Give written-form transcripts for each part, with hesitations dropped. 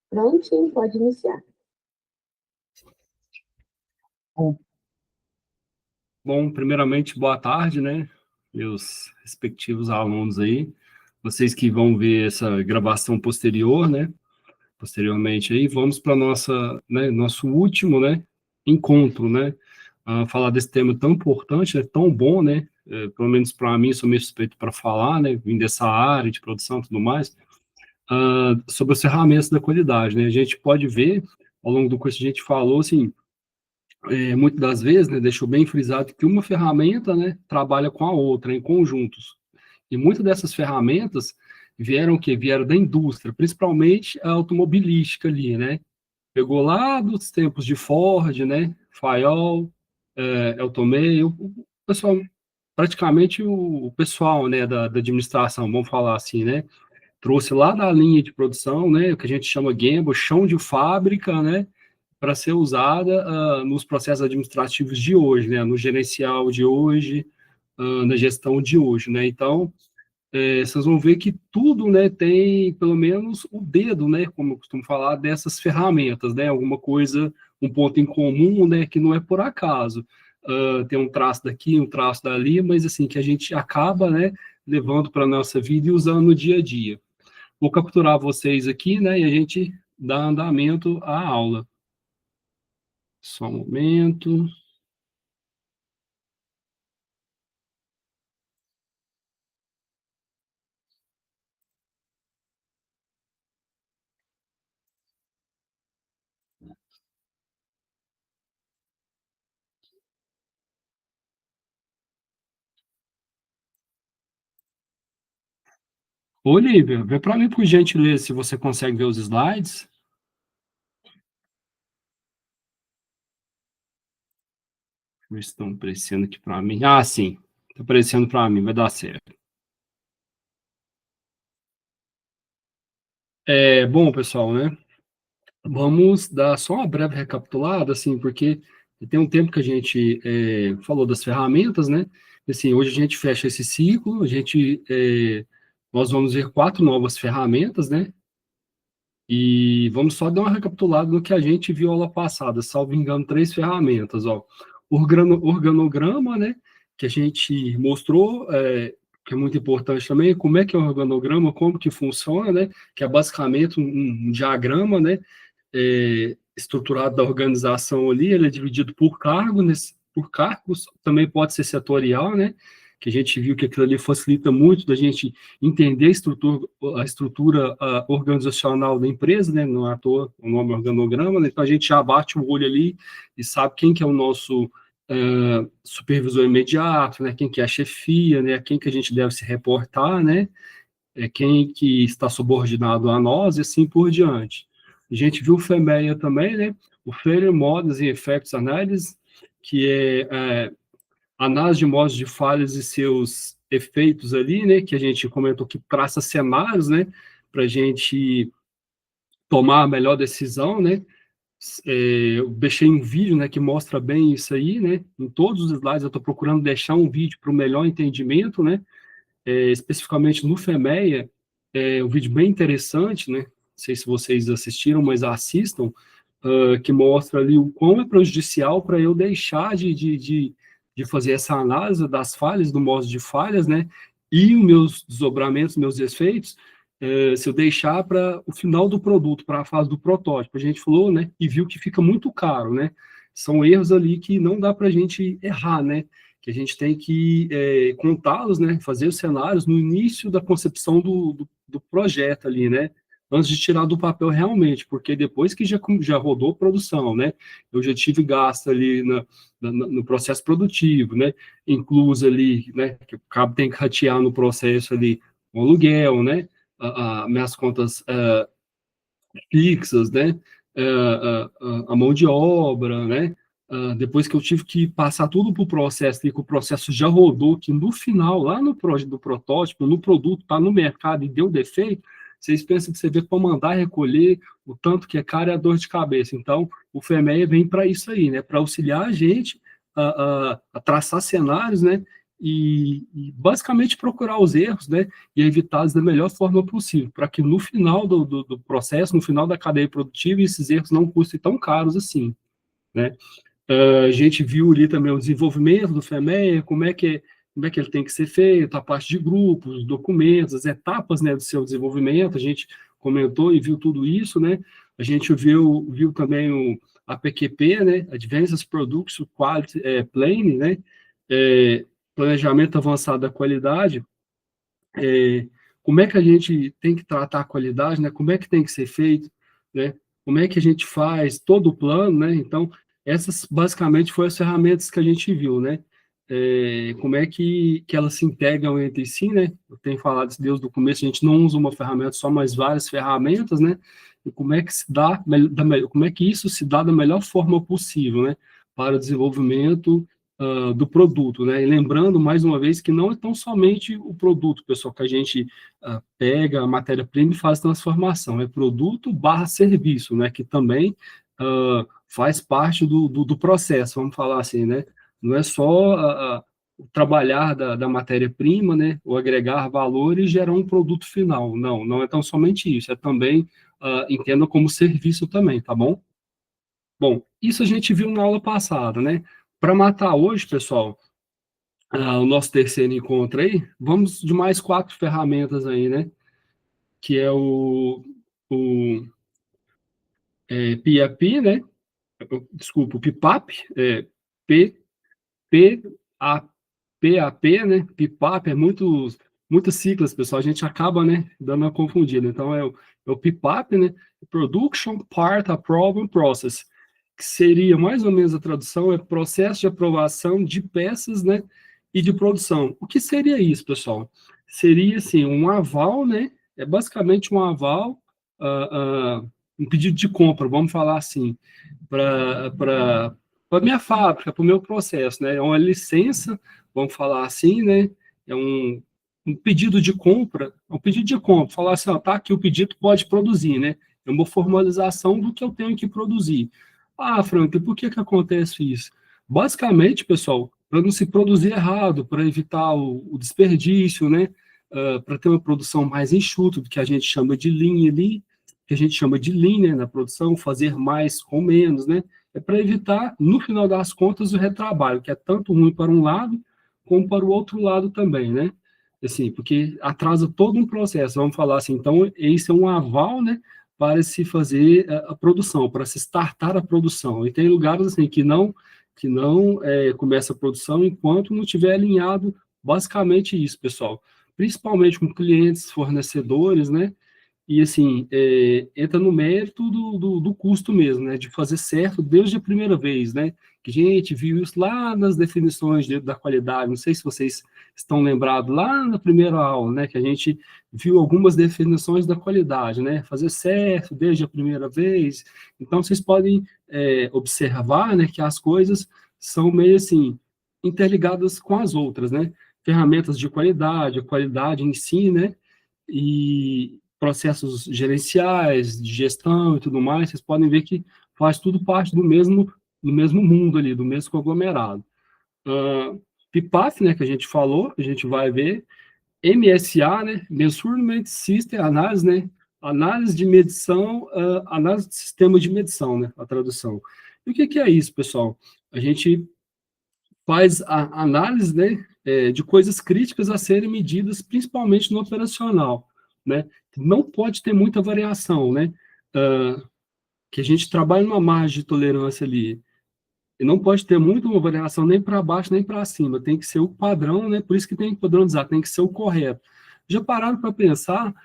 Prontinho, pode iniciar. Bom, primeiramente, boa tarde, né? Meus respectivos alunos aí, vocês que vão ver essa gravação posterior, né? Posteriormente aí, vamos para nosso último, né? Encontro, né? Falar desse tema tão importante, né? Tão bom, né? Pelo menos para mim, sou meio suspeito para falar, né? Vim dessa área de produção e tudo mais, sobre as ferramentas da qualidade, né? A gente pode ver, ao longo do curso, a gente falou, assim, muitas das vezes, né, deixou bem frisado que uma ferramenta, né, trabalha com a outra, em conjuntos. E muitas dessas ferramentas vieram o quê? Vieram da indústria, principalmente a automobilística ali, né? Pegou lá dos tempos de Ford, né? Fayol, Eltomail, o pessoal, praticamente o pessoal, né, da administração, vamos falar assim, né? Trouxe lá da linha de produção, né, o que a gente chama Gemba, chão de fábrica, né, para ser usada nos processos administrativos de hoje, né, no gerencial de hoje, na gestão de hoje, né. Então, vocês vão ver que tudo, né, tem pelo menos o dedo, né, como eu costumo falar, dessas ferramentas, né, alguma coisa, um ponto em comum, né, que não é por acaso. Tem um traço daqui, um traço dali, mas assim, que a gente acaba, né, levando para a nossa vida e usando no dia a dia. Vou capturar vocês aqui, né, e a gente dá andamento à aula. Só um momento. Olivia, vê para mim, por gentileza, se você consegue ver os slides. Eles estão aparecendo aqui para mim. Ah, sim. Está aparecendo para mim, vai dar certo. Bom, pessoal, né? Vamos dar só uma breve recapitulada, assim, porque tem um tempo que a gente falou das ferramentas, né? Assim, hoje a gente fecha esse ciclo, nós vamos ver 4 novas ferramentas, né? E vamos só dar uma recapitulada do que a gente viu aula passada, salvo engano, 3 ferramentas, ó. Organograma, né, que a gente mostrou, que é muito importante também, como é que é o organograma, como que funciona, né, que é basicamente um diagrama, né, estruturado da organização ali, ele é dividido por por cargos, também pode ser setorial, né, que a gente viu que aquilo ali facilita muito da gente entender a estrutura organizacional da empresa, né, não é à toa o nome organograma, né, então a gente já bate o olho ali e sabe quem que é o nosso supervisor imediato, né, quem que é a chefia, né, a quem que a gente deve se reportar, né, quem que está subordinado a nós e assim por diante. A gente viu o FEMEA também, né, o Failure Models e Effects Analysis, que é análise de modos de falhas e seus efeitos ali, né, que a gente comentou que traça cenários, né, para a gente tomar a melhor decisão, né. Eu deixei um vídeo, né, que mostra bem isso aí, né, em todos os slides eu estou procurando deixar um vídeo para o melhor entendimento, né, especificamente no FEMEA, um vídeo bem interessante, né, não sei se vocês assistiram, mas assistam, que mostra ali o quão é prejudicial para eu deixar de fazer essa análise das falhas, do modo de falhas, né, e os meus desdobramentos, meus defeitos, se eu deixar para o final do produto, para a fase do protótipo. A gente falou, né, e viu que fica muito caro, né, são erros ali que não dá para a gente errar, né, que a gente tem que contá-los, né, fazer os cenários no início da concepção do projeto ali, né, antes de tirar do papel realmente, porque depois que já rodou a produção, né, eu já tive gasto ali no processo produtivo, né, incluso ali, né, que o cabo tem que ratear no processo ali o aluguel, né, minhas contas fixas, né, a mão de obra, né, depois que eu tive que passar tudo para o processo, e que o processo já rodou, que no final, lá no do protótipo, no produto, está no mercado e deu defeito, vocês pensam que você vê para mandar recolher, o tanto que é caro é a dor de cabeça. Então, o FEMEA vem para isso aí, né, para auxiliar a gente a traçar cenários, né, e basicamente procurar os erros, né, e evitá-los da melhor forma possível, para que no final do processo, no final da cadeia produtiva, esses erros não custem tão caros assim, né. A gente viu ali também o desenvolvimento do FEMEA, como é que ele tem que ser feito, a parte de grupos, documentos, as etapas, né, do seu desenvolvimento, a gente comentou e viu tudo isso, né, a gente viu também a PQP, né, Advanced Production Quality Planning, né, é, planejamento avançado da qualidade, é, como é que a gente tem que tratar a qualidade, né? Como é que tem que ser feito, né? Como é que a gente faz todo o plano, né? Então, essas basicamente foram as ferramentas que a gente viu, né? Como é que elas se integram entre si, né? Eu tenho falado isso desde o começo, a gente não usa uma ferramenta só, mas várias ferramentas, né? E como é que se dá, como é que isso se dá da melhor forma possível, né? Para o desenvolvimento do produto, né? E lembrando, mais uma vez, que não é tão somente o produto, pessoal, que a gente pega a matéria-prima e faz transformação, é produto barra serviço, né? Que também faz parte do processo, vamos falar assim, né? Não é só o trabalhar da matéria-prima, né? O agregar valor e gerar um produto final. Não, não é tão somente isso, é também, entenda como serviço também, tá bom? Bom, isso a gente viu na aula passada, né? Para matar hoje, pessoal, o nosso terceiro encontro aí, vamos de mais 4 ferramentas aí, né? Que é o PAP, né? Desculpa, o PIPAP, P, P, A, PAP, né? PIPAP é muitas siglas, pessoal. A gente acaba, né, dando uma confundida. Então, é o PIPAP, né? Production Part Approval Process, que seria mais ou menos a tradução, é processo de aprovação de peças, né? E de produção. O que seria isso, pessoal? Seria, assim, um aval, né? É basicamente um aval, um pedido de compra, vamos falar assim, para a minha fábrica, para o meu processo, né? É uma licença, vamos falar assim, né? É um pedido de compra, falar assim, ó, tá aqui o pedido, pode produzir, né? É uma formalização do que eu tenho que produzir. Ah, Frank, por que acontece isso? Basicamente, pessoal, para não se produzir errado, para evitar o desperdício, né? Para ter uma produção mais enxuta, do que a gente chama de linha ali, que a gente chama de lean, né, na produção, fazer mais com menos, né? É para evitar, no final das contas, o retrabalho, que é tanto ruim para um lado, como para o outro lado também, né? Assim, porque atrasa todo um processo, vamos falar assim. Então, esse é um aval, né, para se fazer a produção, para se startar a produção. E tem lugares assim que não começa a produção enquanto não tiver alinhado basicamente isso, pessoal. Principalmente com clientes, fornecedores, né? E, assim, entra no mérito do custo mesmo, né? De fazer certo desde a primeira vez, né? Que a gente viu isso lá nas definições da qualidade. Não sei se vocês estão lembrados lá na primeira aula, né? Que a gente viu algumas definições da qualidade, né? Fazer certo desde a primeira vez. Então, vocês podem observar, né? Que as coisas são meio assim interligadas com as outras, né? Ferramentas de qualidade, a qualidade em si, né? E processos gerenciais, de gestão e tudo mais, vocês podem ver que faz tudo parte do mesmo mundo ali, do mesmo conglomerado. PIPAF, né, que a gente falou, a gente vai ver, MSA, né, Measurement System Análise, né, análise de medição, análise de sistema de medição, né, a tradução. E o que é isso, pessoal? A gente faz a análise, né, de coisas críticas a serem medidas, principalmente no operacional, né? Não pode ter muita variação, né? Que a gente trabalha numa margem de tolerância ali, e não pode ter muito uma variação nem para baixo nem para cima, tem que ser o padrão, né? Por isso que tem que padronizar, tem que ser o correto. Já pararam para pensar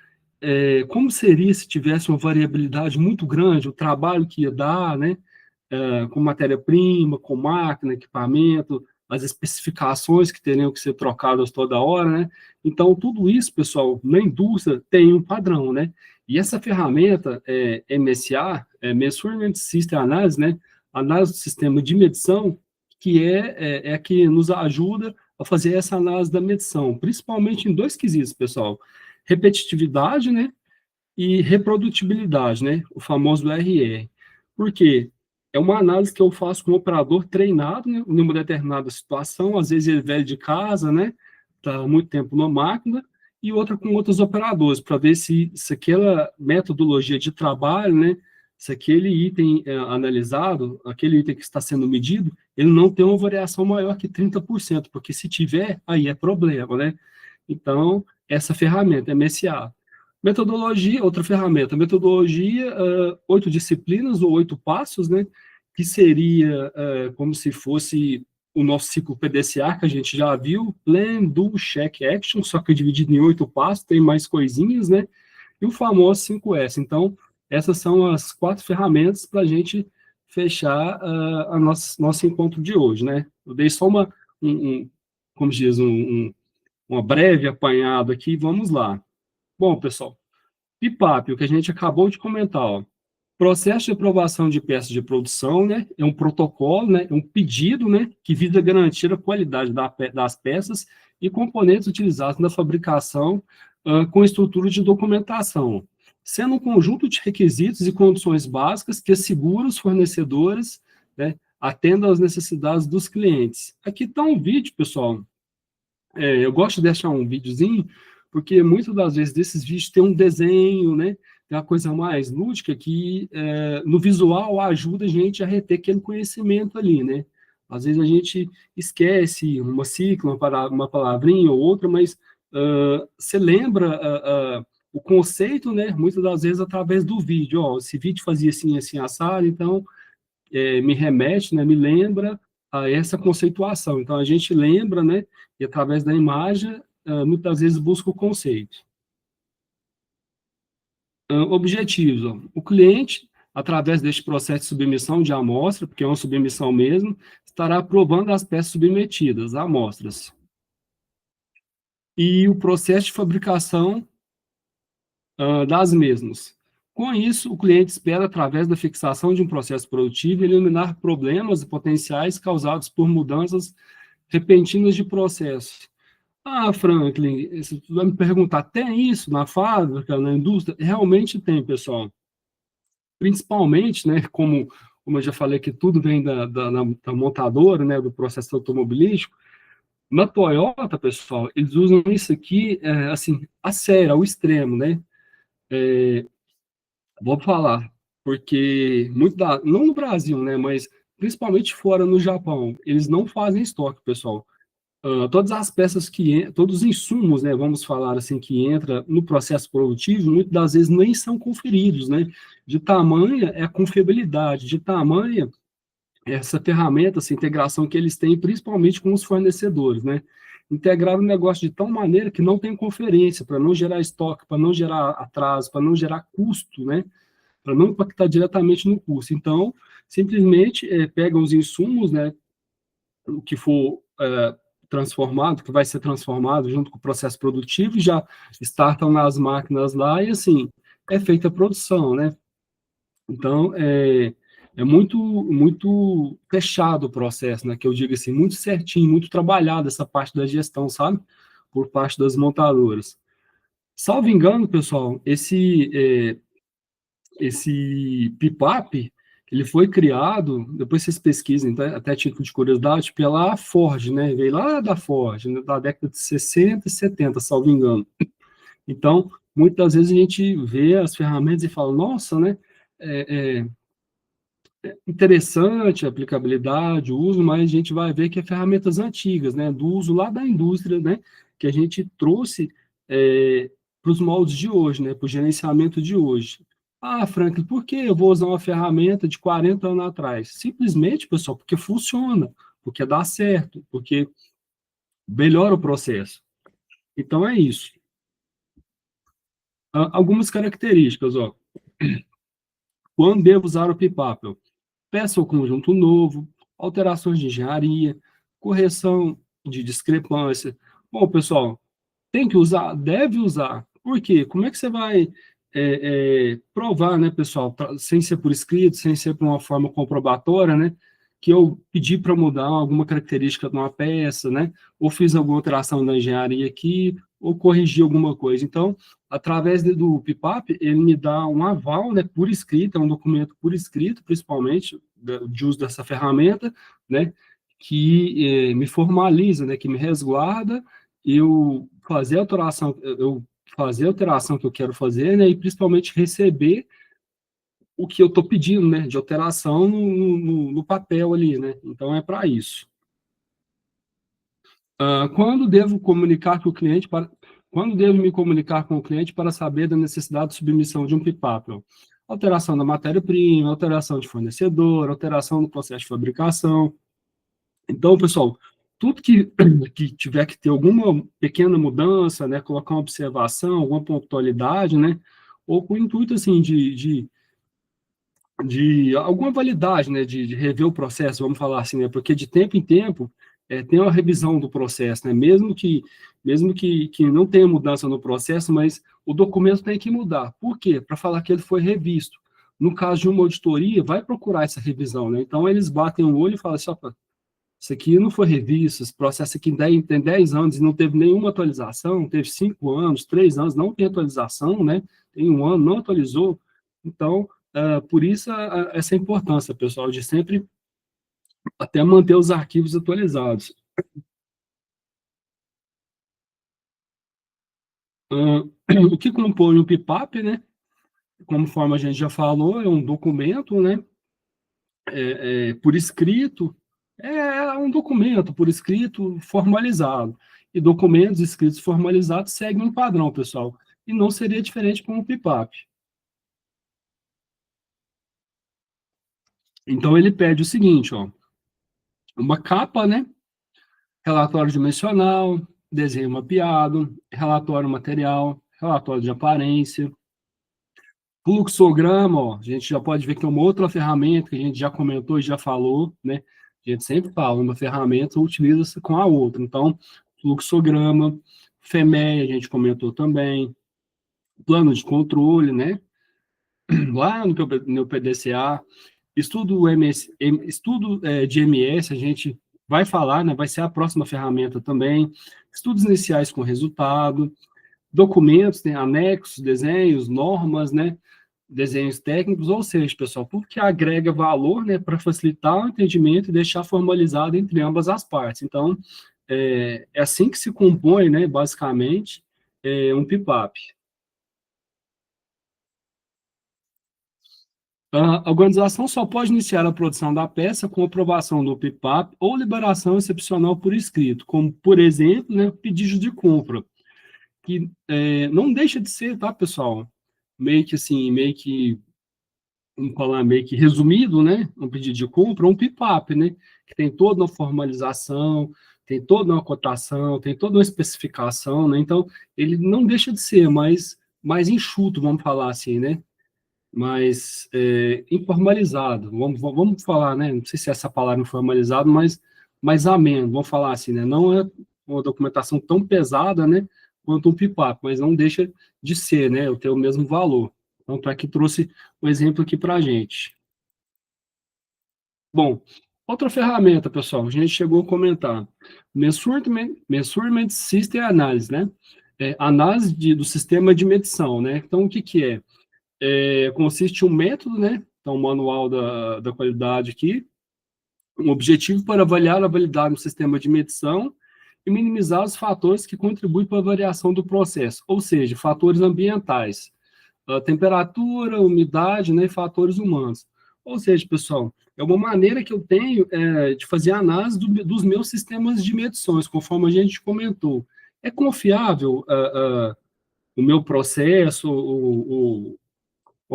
como seria se tivesse uma variabilidade muito grande, o trabalho que ia dar, né? Com matéria-prima, com máquina, equipamento, as especificações que teriam que ser trocadas toda hora, né? Então, tudo isso, pessoal, na indústria tem um padrão, né? E essa ferramenta, MSA, Measurement System Analysis, né? Análise do sistema de medição, que é a que nos ajuda a fazer essa análise da medição, principalmente em 2 quesitos, pessoal. Repetitividade, né? E reprodutibilidade, né? O famoso RR. Por quê? é uma análise que eu faço com o operador treinado, né, em uma determinada situação, às vezes ele é velho de casa, né, está muito tempo na máquina, e outra com outros operadores, para ver se aquela metodologia de trabalho, né, se aquele item analisado, aquele item que está sendo medido, ele não tem uma variação maior que 30%, porque se tiver, aí é problema, né? Então, essa ferramenta, MSA. Metodologia, outra ferramenta, metodologia, 8 disciplinas ou 8 passos, né? Que seria como se fosse o nosso ciclo PDCA, que a gente já viu, Plan, Do, Check, Action, só que dividido em 8 passos, tem mais coisinhas, né? E o famoso 5S. Então, essas são as 4 ferramentas para a gente fechar a nosso encontro de hoje, né? Eu dei só como diz, uma breve apanhado aqui, vamos lá. Bom, pessoal, PIPAP, o que a gente acabou de comentar, ó, processo de aprovação de peças de produção, né, é um protocolo, né, é um pedido, né, que visa garantir a qualidade das peças e componentes utilizados na fabricação com estrutura de documentação, sendo um conjunto de requisitos e condições básicas que asseguram os fornecedores, né, atendam às necessidades dos clientes. Aqui está um vídeo, pessoal. Eu gosto de deixar um videozinho, porque muitas das vezes desses vídeos tem um desenho, né? Tem uma coisa mais lúdica que no visual ajuda a gente a reter aquele conhecimento ali, né? Às vezes a gente esquece uma sigla, uma palavrinha ou outra, mas você lembra o conceito, né? Muitas das vezes através do vídeo. Ó, esse vídeo fazia assim, assim, assado, então me remete, né, me lembra a essa conceituação. Então, a gente lembra, né, e através da imagem, muitas vezes busca o conceito. Objetivos. Ó. O cliente, através deste processo de submissão de amostra, porque é uma submissão mesmo, estará aprovando as peças submetidas, amostras. E o processo de fabricação das mesmas. Com isso, o cliente espera, através da fixação de um processo produtivo, eliminar problemas potenciais causados por mudanças repentinas de processo. Ah, Franklin, você vai me perguntar, tem isso na fábrica, na indústria? Realmente tem, pessoal. Principalmente, né, como eu já falei que tudo vem da montadora, né, do processo automobilístico, na Toyota, pessoal, eles usam isso aqui, assim, a sério, ao extremo, né? Vou falar, porque não no Brasil, né, mas principalmente fora no Japão, eles não fazem estoque, pessoal. Todas as peças todos os insumos, né, vamos falar assim, que entra no processo produtivo, muitas das vezes nem são conferidos, né, de tamanha é a confiabilidade, de tamanha essa ferramenta, essa integração que eles têm, principalmente com os fornecedores, né, integrar o negócio de tal maneira que não tem conferência, para não gerar estoque, para não gerar atraso, para não gerar custo, né, para não impactar diretamente no custo. Então, simplesmente pegam os insumos, né, o que for transformado, que vai ser transformado junto com o processo produtivo, e já startam nas máquinas lá, e assim, é feita a produção, né? Então, é muito fechado o processo, né? Que eu digo assim, muito certinho, muito trabalhado essa parte da gestão, sabe? Por parte das montadoras. Salvo engano, pessoal, esse PIPAP, ele foi criado, depois vocês pesquisem, tá? Até título de curiosidade, pela Ford, né? Veio lá da Ford, né? Da década de 60 e 70, salvo engano. Então, muitas vezes a gente vê as ferramentas e fala, nossa, né? Interessante a aplicabilidade, o uso, mas a gente vai ver que é ferramentas antigas, né? Do uso lá da indústria, né? Que a gente trouxe para os moldes de hoje, né? Para o gerenciamento de hoje. Ah, Franklin, por que eu vou usar uma ferramenta de 40 anos atrás? Simplesmente, pessoal, porque funciona, porque dá certo, porque melhora o processo. Então, é isso. Algumas características, ó. Quando devo usar o PIPAP? Peça o conjunto novo, alterações de engenharia, correção de discrepância. Bom, pessoal, tem que usar? Deve usar. Por quê? Como é que você vai provar, né, pessoal, sem ser por escrito, sem ser por uma forma comprobatória, né, que eu pedi para mudar alguma característica de uma peça, né, ou fiz alguma alteração na engenharia aqui, ou corrigi alguma coisa. Então, através do PIPAP, ele me dá um aval, né, por escrito, é um documento por escrito, principalmente, de uso dessa ferramenta, né, que me formaliza, né, que me resguarda eu fazer a alteração, eu fazer a alteração que eu quero fazer, né, e principalmente receber o que eu estou pedindo, né, de alteração no papel ali, né, então é para isso. Quando devo comunicar com o cliente para quando devo me comunicar com o cliente para saber da necessidade de submissão de um PIPAP? Alteração da matéria-prima, alteração de fornecedor, alteração no processo de fabricação. Então, pessoal, tudo que tiver que ter alguma pequena mudança, né, colocar uma observação, alguma pontualidade, né, ou com o intuito, assim, de alguma validade, né, de rever o processo, vamos falar assim, né, porque de tempo em tempo tem uma revisão do processo, né, mesmo que não tenha mudança no processo, mas o documento tem que mudar. Por quê? Para falar que ele foi revisto. No caso de uma auditoria, vai procurar essa revisão, né, então eles batem o olho e falam assim, opa, isso aqui não foi revisto, esse processo aqui tem 10 anos e não teve nenhuma atualização, teve 5 anos, 3 anos, não tem atualização, né? Tem um ano, não atualizou. Então, por isso essa importância, pessoal, de sempre até manter os arquivos atualizados. O que compõe o PIPAP, né? Conforme a gente já falou, é um documento, né? Por escrito, é um documento por escrito formalizado. E documentos escritos formalizados seguem um padrão, pessoal. E não seria diferente com o PIPAP. Então, ele pede o seguinte, ó, uma capa, né? Relatório dimensional, desenho mapeado, relatório material, relatório de aparência, fluxograma, ó, a gente já pode ver que é uma outra ferramenta que a gente já comentou e já falou, né? A gente sempre fala, uma ferramenta utiliza-se com a outra. Então, fluxograma, FEMEA, a gente comentou também, plano de controle, né? Lá no PDCA, estudo de MS, a gente vai falar, né? Vai ser a próxima ferramenta também. Estudos iniciais com resultado, documentos, né, anexos, desenhos, normas, né? Desenhos técnicos, ou seja, pessoal, tudo que agrega valor, né, para facilitar o entendimento e deixar formalizado entre ambas as partes. Então, é assim que se compõe, né, basicamente, um PIPAP. A organização só pode iniciar a produção da peça com aprovação do PIPAP ou liberação excepcional por escrito, como, por exemplo, né, pedido de compra, que não deixa de ser, tá, pessoal? Meio que assim, vamos falar, meio que resumido, né? Um pedido de compra, um PIPAP, né? Que tem toda uma formalização, tem toda uma cotação, tem toda uma especificação, né? Então, ele não deixa de ser mais enxuto, vamos falar assim, né? Mais informalizado, vamos falar, né? Não sei se é essa palavra informalizado, mas mais ameno, vamos falar assim, né? Não é uma documentação tão pesada, né? Quanto um PIPAP, mas não deixa de ser, né? Eu tenho o mesmo valor. Então, tô aqui trouxe um exemplo aqui para a gente. Bom, outra ferramenta, pessoal, a gente chegou a comentar. Measurement System Analysis, né? Análise do sistema de medição, né? Então, o que que é? Consiste em um método, né? Então, o manual da qualidade aqui, um objetivo para avaliar a validade no sistema de medição e minimizar os fatores que contribuem para a variação do processo, ou seja, fatores ambientais, a temperatura, umidade, né, e fatores humanos. Ou seja, pessoal, é uma maneira que eu tenho de fazer análise dos meus sistemas de medições, conforme a gente comentou. É confiável o meu processo, ou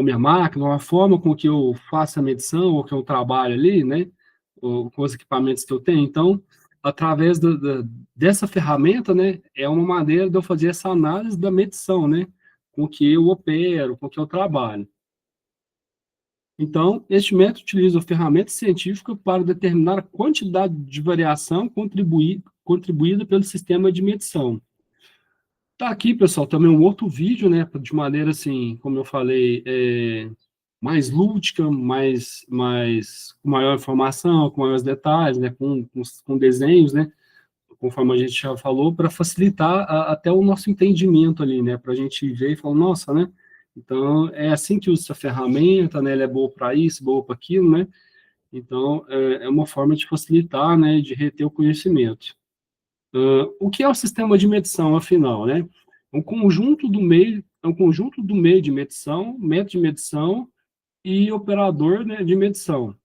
minha máquina, a forma com que eu faço a medição, ou que eu trabalho ali, né, ou com os equipamentos que eu tenho. Então, através dessa ferramenta, né, é uma maneira de eu fazer essa análise da medição, né, com que eu opero, com que eu trabalho. Então, este método utiliza a ferramenta científica para determinar a quantidade de variação contribuída pelo sistema de medição. Tá aqui, pessoal, também um outro vídeo, né, de maneira assim, como eu falei, mais lúdica, com maior informação, com maiores detalhes, né, com desenhos, né, conforme a gente já falou, para facilitar até o nosso entendimento ali, né, para a gente ver e falar, nossa, né, então é assim que usa essa ferramenta, né, ela é boa para isso, boa para aquilo, né, Então, é uma forma de facilitar, né, de reter o conhecimento. O que é o sistema de medição, afinal, né? É um conjunto do meio de medição, método de medição e operador, né, de medição.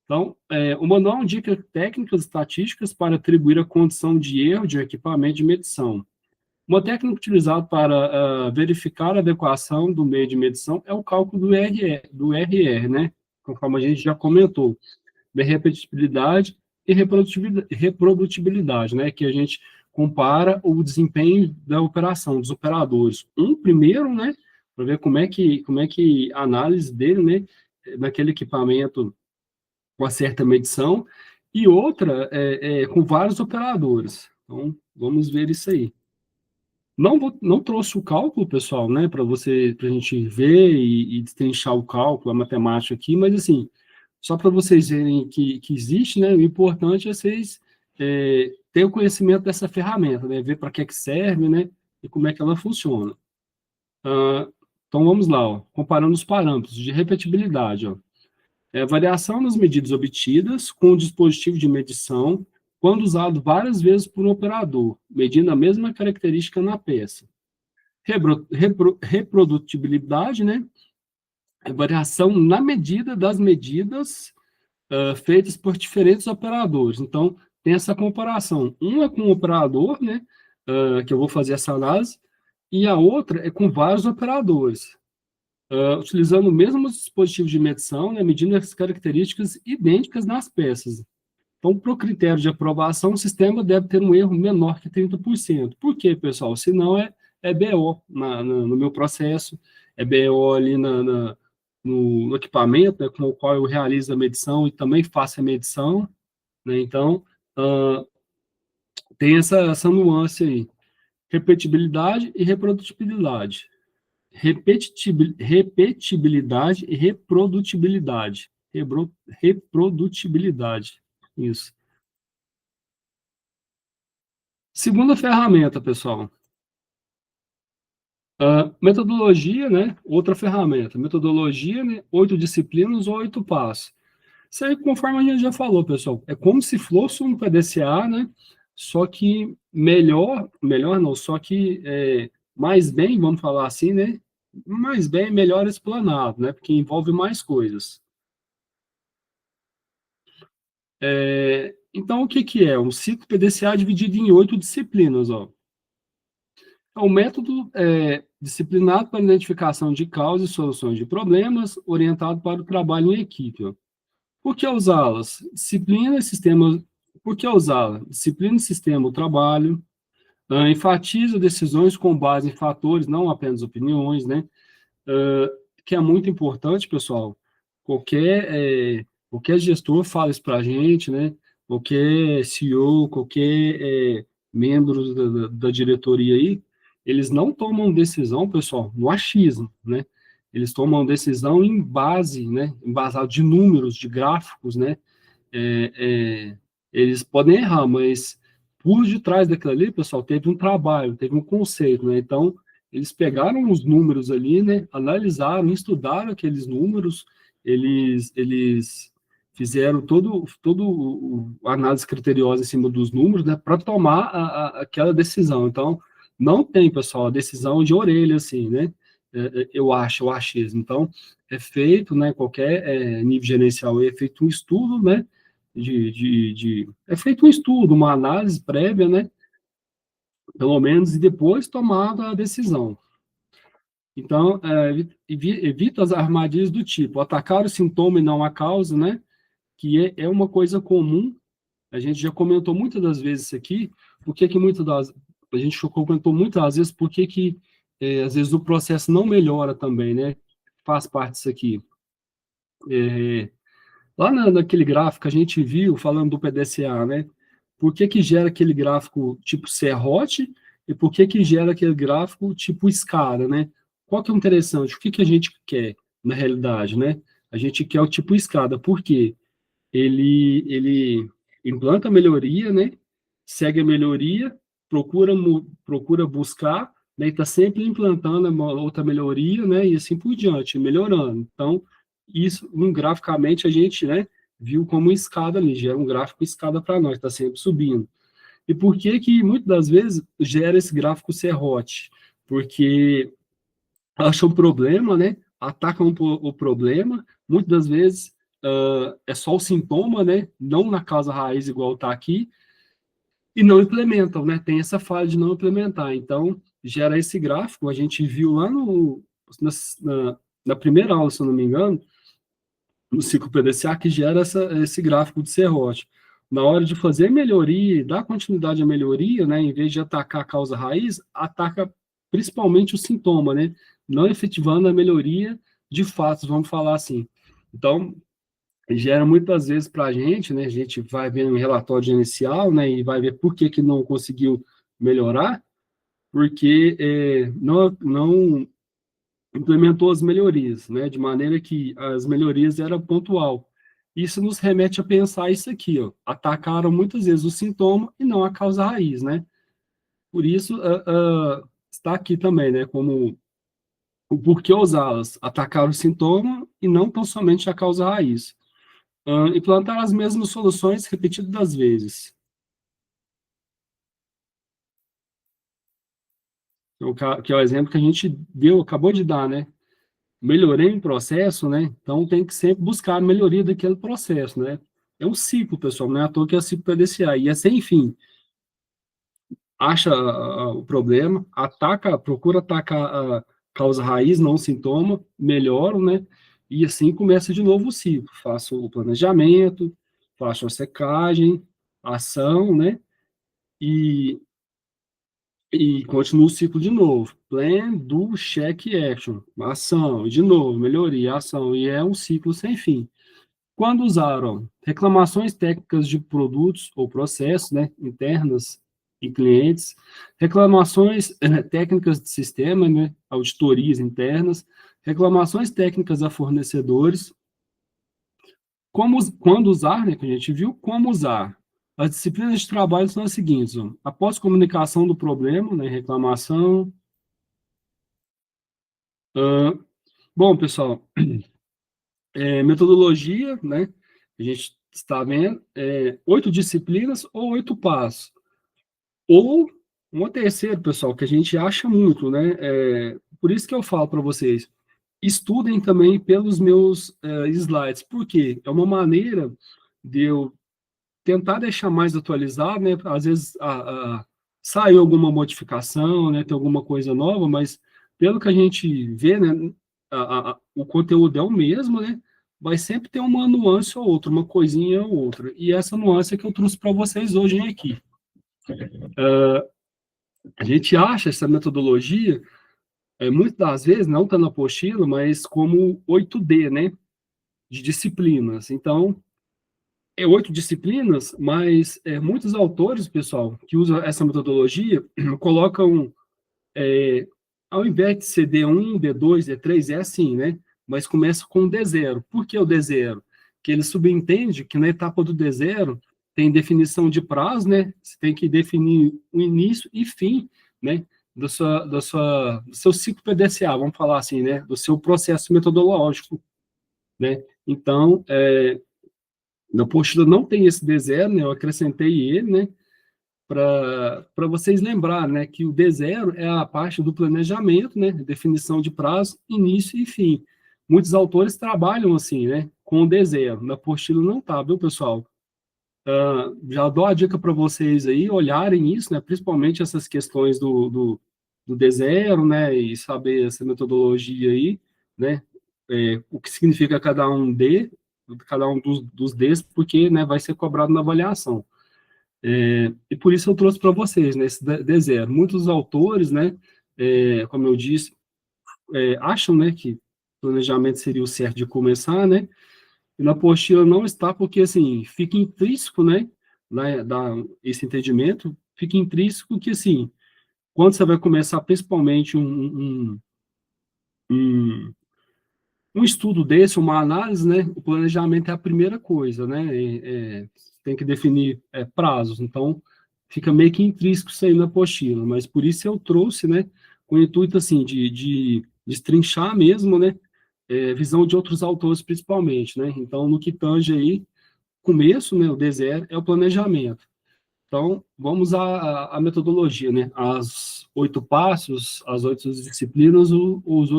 Então, o manual indica técnicas estatísticas para atribuir a condição de erro de um equipamento de medição. Uma técnica utilizada para verificar a adequação do meio de medição é o cálculo do RR, né? Conforme a gente já comentou, da repetibilidade e reprodutibilidade, né? Que a gente compara o desempenho da operação, dos operadores. Primeiro, né? Para ver como é que a análise dele, né? Naquele equipamento com uma certa medição, e outra com vários operadores. Então, vamos ver isso aí. Não trouxe o cálculo, pessoal, né, para a gente ver e destrinchar o cálculo, a matemática aqui, mas assim, só para vocês verem que existe, né, o importante é vocês terem o conhecimento dessa ferramenta, né, ver para que serve, né, e como é que ela funciona. Então vamos lá, ó, comparando os parâmetros de repetibilidade, ó. Variação nas medidas obtidas com o dispositivo de medição quando usado várias vezes por um operador, medindo a mesma característica na peça. Reprodutibilidade, né? Variação na medida das medidas feitas por diferentes operadores. Então, tem essa comparação. Uma é com o operador, né? Que eu vou fazer essa análise, e a outra é com vários operadores. Utilizando o mesmo dispositivo de medição, né, medindo as características idênticas nas peças. Então, para o critério de aprovação, o sistema deve ter um erro menor que 30%. Por quê, pessoal? Senão é BO no meu processo, é BO ali no equipamento, né, com o qual eu realizo a medição e também faço a medição. Né? Então, tem essa nuance aí. Repetibilidade e reprodutibilidade. Repetibilidade e reprodutibilidade. Reprodutibilidade. Isso. Segunda ferramenta, pessoal. Metodologia, né? Outra ferramenta. Metodologia, né? 8 disciplinas ou 8 passos. Isso aí, conforme a gente já falou, pessoal, é como se fosse um PDCA, né? Só que melhor não, só que mais bem, vamos falar assim, né? Mais bem, melhor explanado, né? Porque envolve mais coisas. Então, o que é? Um ciclo PDCA dividido em 8 disciplinas, ó. É um método disciplinado para identificação de causas e soluções de problemas, orientado para o trabalho em equipe, ó. Por que usá-las? Disciplina e sistema. Por que usá-la? Disciplina e sistema, o trabalho. Enfatiza decisões com base em fatores, não apenas opiniões, né? Que é muito importante, pessoal. Qualquer gestor fala isso para a gente, né? Qualquer CEO, qualquer membro da diretoria aí, eles não tomam decisão, pessoal, no achismo, né? Eles tomam decisão em base, né? Embasado de números, de gráficos, né? É, é, eles podem errar, mas por detrás daquilo ali, pessoal, teve um trabalho, teve um conceito, né? Então, eles pegaram os números ali, né? Analisaram, estudaram aqueles números, eles fizeram todo a análise criteriosa em cima dos números, né? Para tomar aquela decisão. Então, não tem, pessoal, a decisão de orelha, assim, né? Eu achismo. Então, é feito, né? Qualquer nível gerencial é feito um estudo, né? É feito um estudo, uma análise prévia, né? Pelo menos, e depois tomada a decisão. Então, evita as armadilhas do tipo atacar o sintoma e não a causa, né? Que é uma coisa comum. A gente já comentou muitas das vezes isso aqui. A gente comentou muitas das vezes por que às vezes o processo não melhora também, né? Faz parte disso aqui. Lá naquele gráfico que a gente viu, falando do PDCA, né? Por que gera aquele gráfico tipo serrote e por que gera aquele gráfico tipo escada, né? Qual que é o interessante? O que a gente quer, na realidade, né? A gente quer o tipo escada, por quê? Ele implanta a melhoria, né? Segue a melhoria, procura buscar, né? E está sempre implantando uma outra melhoria, né? E assim por diante, melhorando. Então, isso, graficamente, a gente, né? viu como escada ali, gera um gráfico escada para nós, está sempre subindo. E por que que muitas das vezes gera esse gráfico serrote? Porque acham um problema, né? Atacam o problema, muitas das vezes é só o sintoma, né? Não na causa raiz igual está aqui, e não implementam, né? Tem essa falha de não implementar. Então, gera esse gráfico, a gente viu lá na primeira aula, se eu não me engano, no ciclo PDCA, que gera esse gráfico de serrote. Na hora de fazer melhoria, dar continuidade à melhoria, né, em vez de atacar a causa raiz, ataca principalmente o sintoma, né, não efetivando a melhoria de fato, vamos falar assim. Então, gera muitas vezes para a gente, né, a gente vai ver um relatório inicial, né, e vai ver por que que não conseguiu melhorar, porque não implementou as melhorias, né, de maneira que as melhorias eram pontual. Isso nos remete a pensar isso aqui, ó, atacaram muitas vezes o sintoma e não a causa raiz, né? Por isso, está aqui também, né, como o porquê usá-las, atacar o sintoma e não tão somente a causa raiz. Implantar as mesmas soluções repetidas vezes. Que é o exemplo que a gente deu, acabou de dar, né? Melhorei um processo, né? Então tem que sempre buscar a melhoria daquele processo, né? É um ciclo, pessoal, não é à toa que é ciclo PDCA, e é sem fim. Acha o problema, ataca, procura atacar a causa raiz, não o sintoma, melhora, né? E assim começa de novo o ciclo. Faço o planejamento, faço a secagem, a ação, né? E, e continuo o ciclo de novo. Plan, do, check, action. Ação, de novo, melhoria, ação. E é um ciclo sem fim. Quando usaram reclamações técnicas de produtos ou processos, né, internas em clientes, reclamações técnicas de sistema, né, auditorias internas, reclamações técnicas a fornecedores, quando usar, né, que a gente viu, como usar. As disciplinas de trabalho são as seguintes, ó, após comunicação do problema, né, reclamação. Bom, pessoal, metodologia, né, a gente está vendo, 8 disciplinas ou 8 passos. Ou uma terceira, pessoal, que a gente acha muito, né? Por isso que eu falo para vocês, estudem também pelos meus slides, porque é uma maneira de eu tentar deixar mais atualizado, né? Às vezes saiu alguma modificação, né? Tem alguma coisa nova, mas pelo que a gente vê, né? O conteúdo é o mesmo, né? Vai sempre ter uma nuance ou outra, uma coisinha ou outra. E essa nuance é que eu trouxe para vocês hoje aqui. A gente acha essa metodologia, muitas das vezes, não está na apostila, mas como 8D, né? De disciplinas. Então, 8 disciplinas, mas muitos autores, pessoal, que usam essa metodologia, colocam, ao invés de ser D1, D2, D3, é assim, né? Mas começa com D0. Por que o D0? Que ele subentende que na etapa do D0 tem definição de prazo, né? Você tem que definir o início e fim, né? Do seu ciclo PDCA, vamos falar assim, né? Do seu processo metodológico, né? Então, na apostila não tem esse D0, né? Eu acrescentei ele, né? Para vocês lembrarem, né? Que o D0 é a parte do planejamento, né? Definição de prazo, início e fim. Muitos autores trabalham assim, né? Com o D0. Na apostila não tá, viu, pessoal? Já dou a dica para vocês aí olharem isso, né? Principalmente essas questões do D0, né? E saber essa metodologia aí, né? O que significa cada um dos Ds, porque, né, vai ser cobrado na avaliação. E por isso eu trouxe para vocês, né, esse D0. Muitos autores, né, como eu disse, acham, né, que planejamento seria o certo de começar, né, e na apostila não está, porque, assim, fica intrínseco, né, esse entendimento, fica intrínseco que, assim, quando você vai começar, principalmente, um, um estudo desse, uma análise, né, o planejamento é a primeira coisa, né, tem que definir prazos, então fica meio que intrínseco isso aí na apostila, mas por isso eu trouxe, né, com o intuito, assim, de destrinchar mesmo, né, visão de outros autores principalmente, né, então no que tange aí, começo, né, o D0, é o planejamento. Então, vamos à metodologia, né? As 8 passos, as 8 disciplinas, os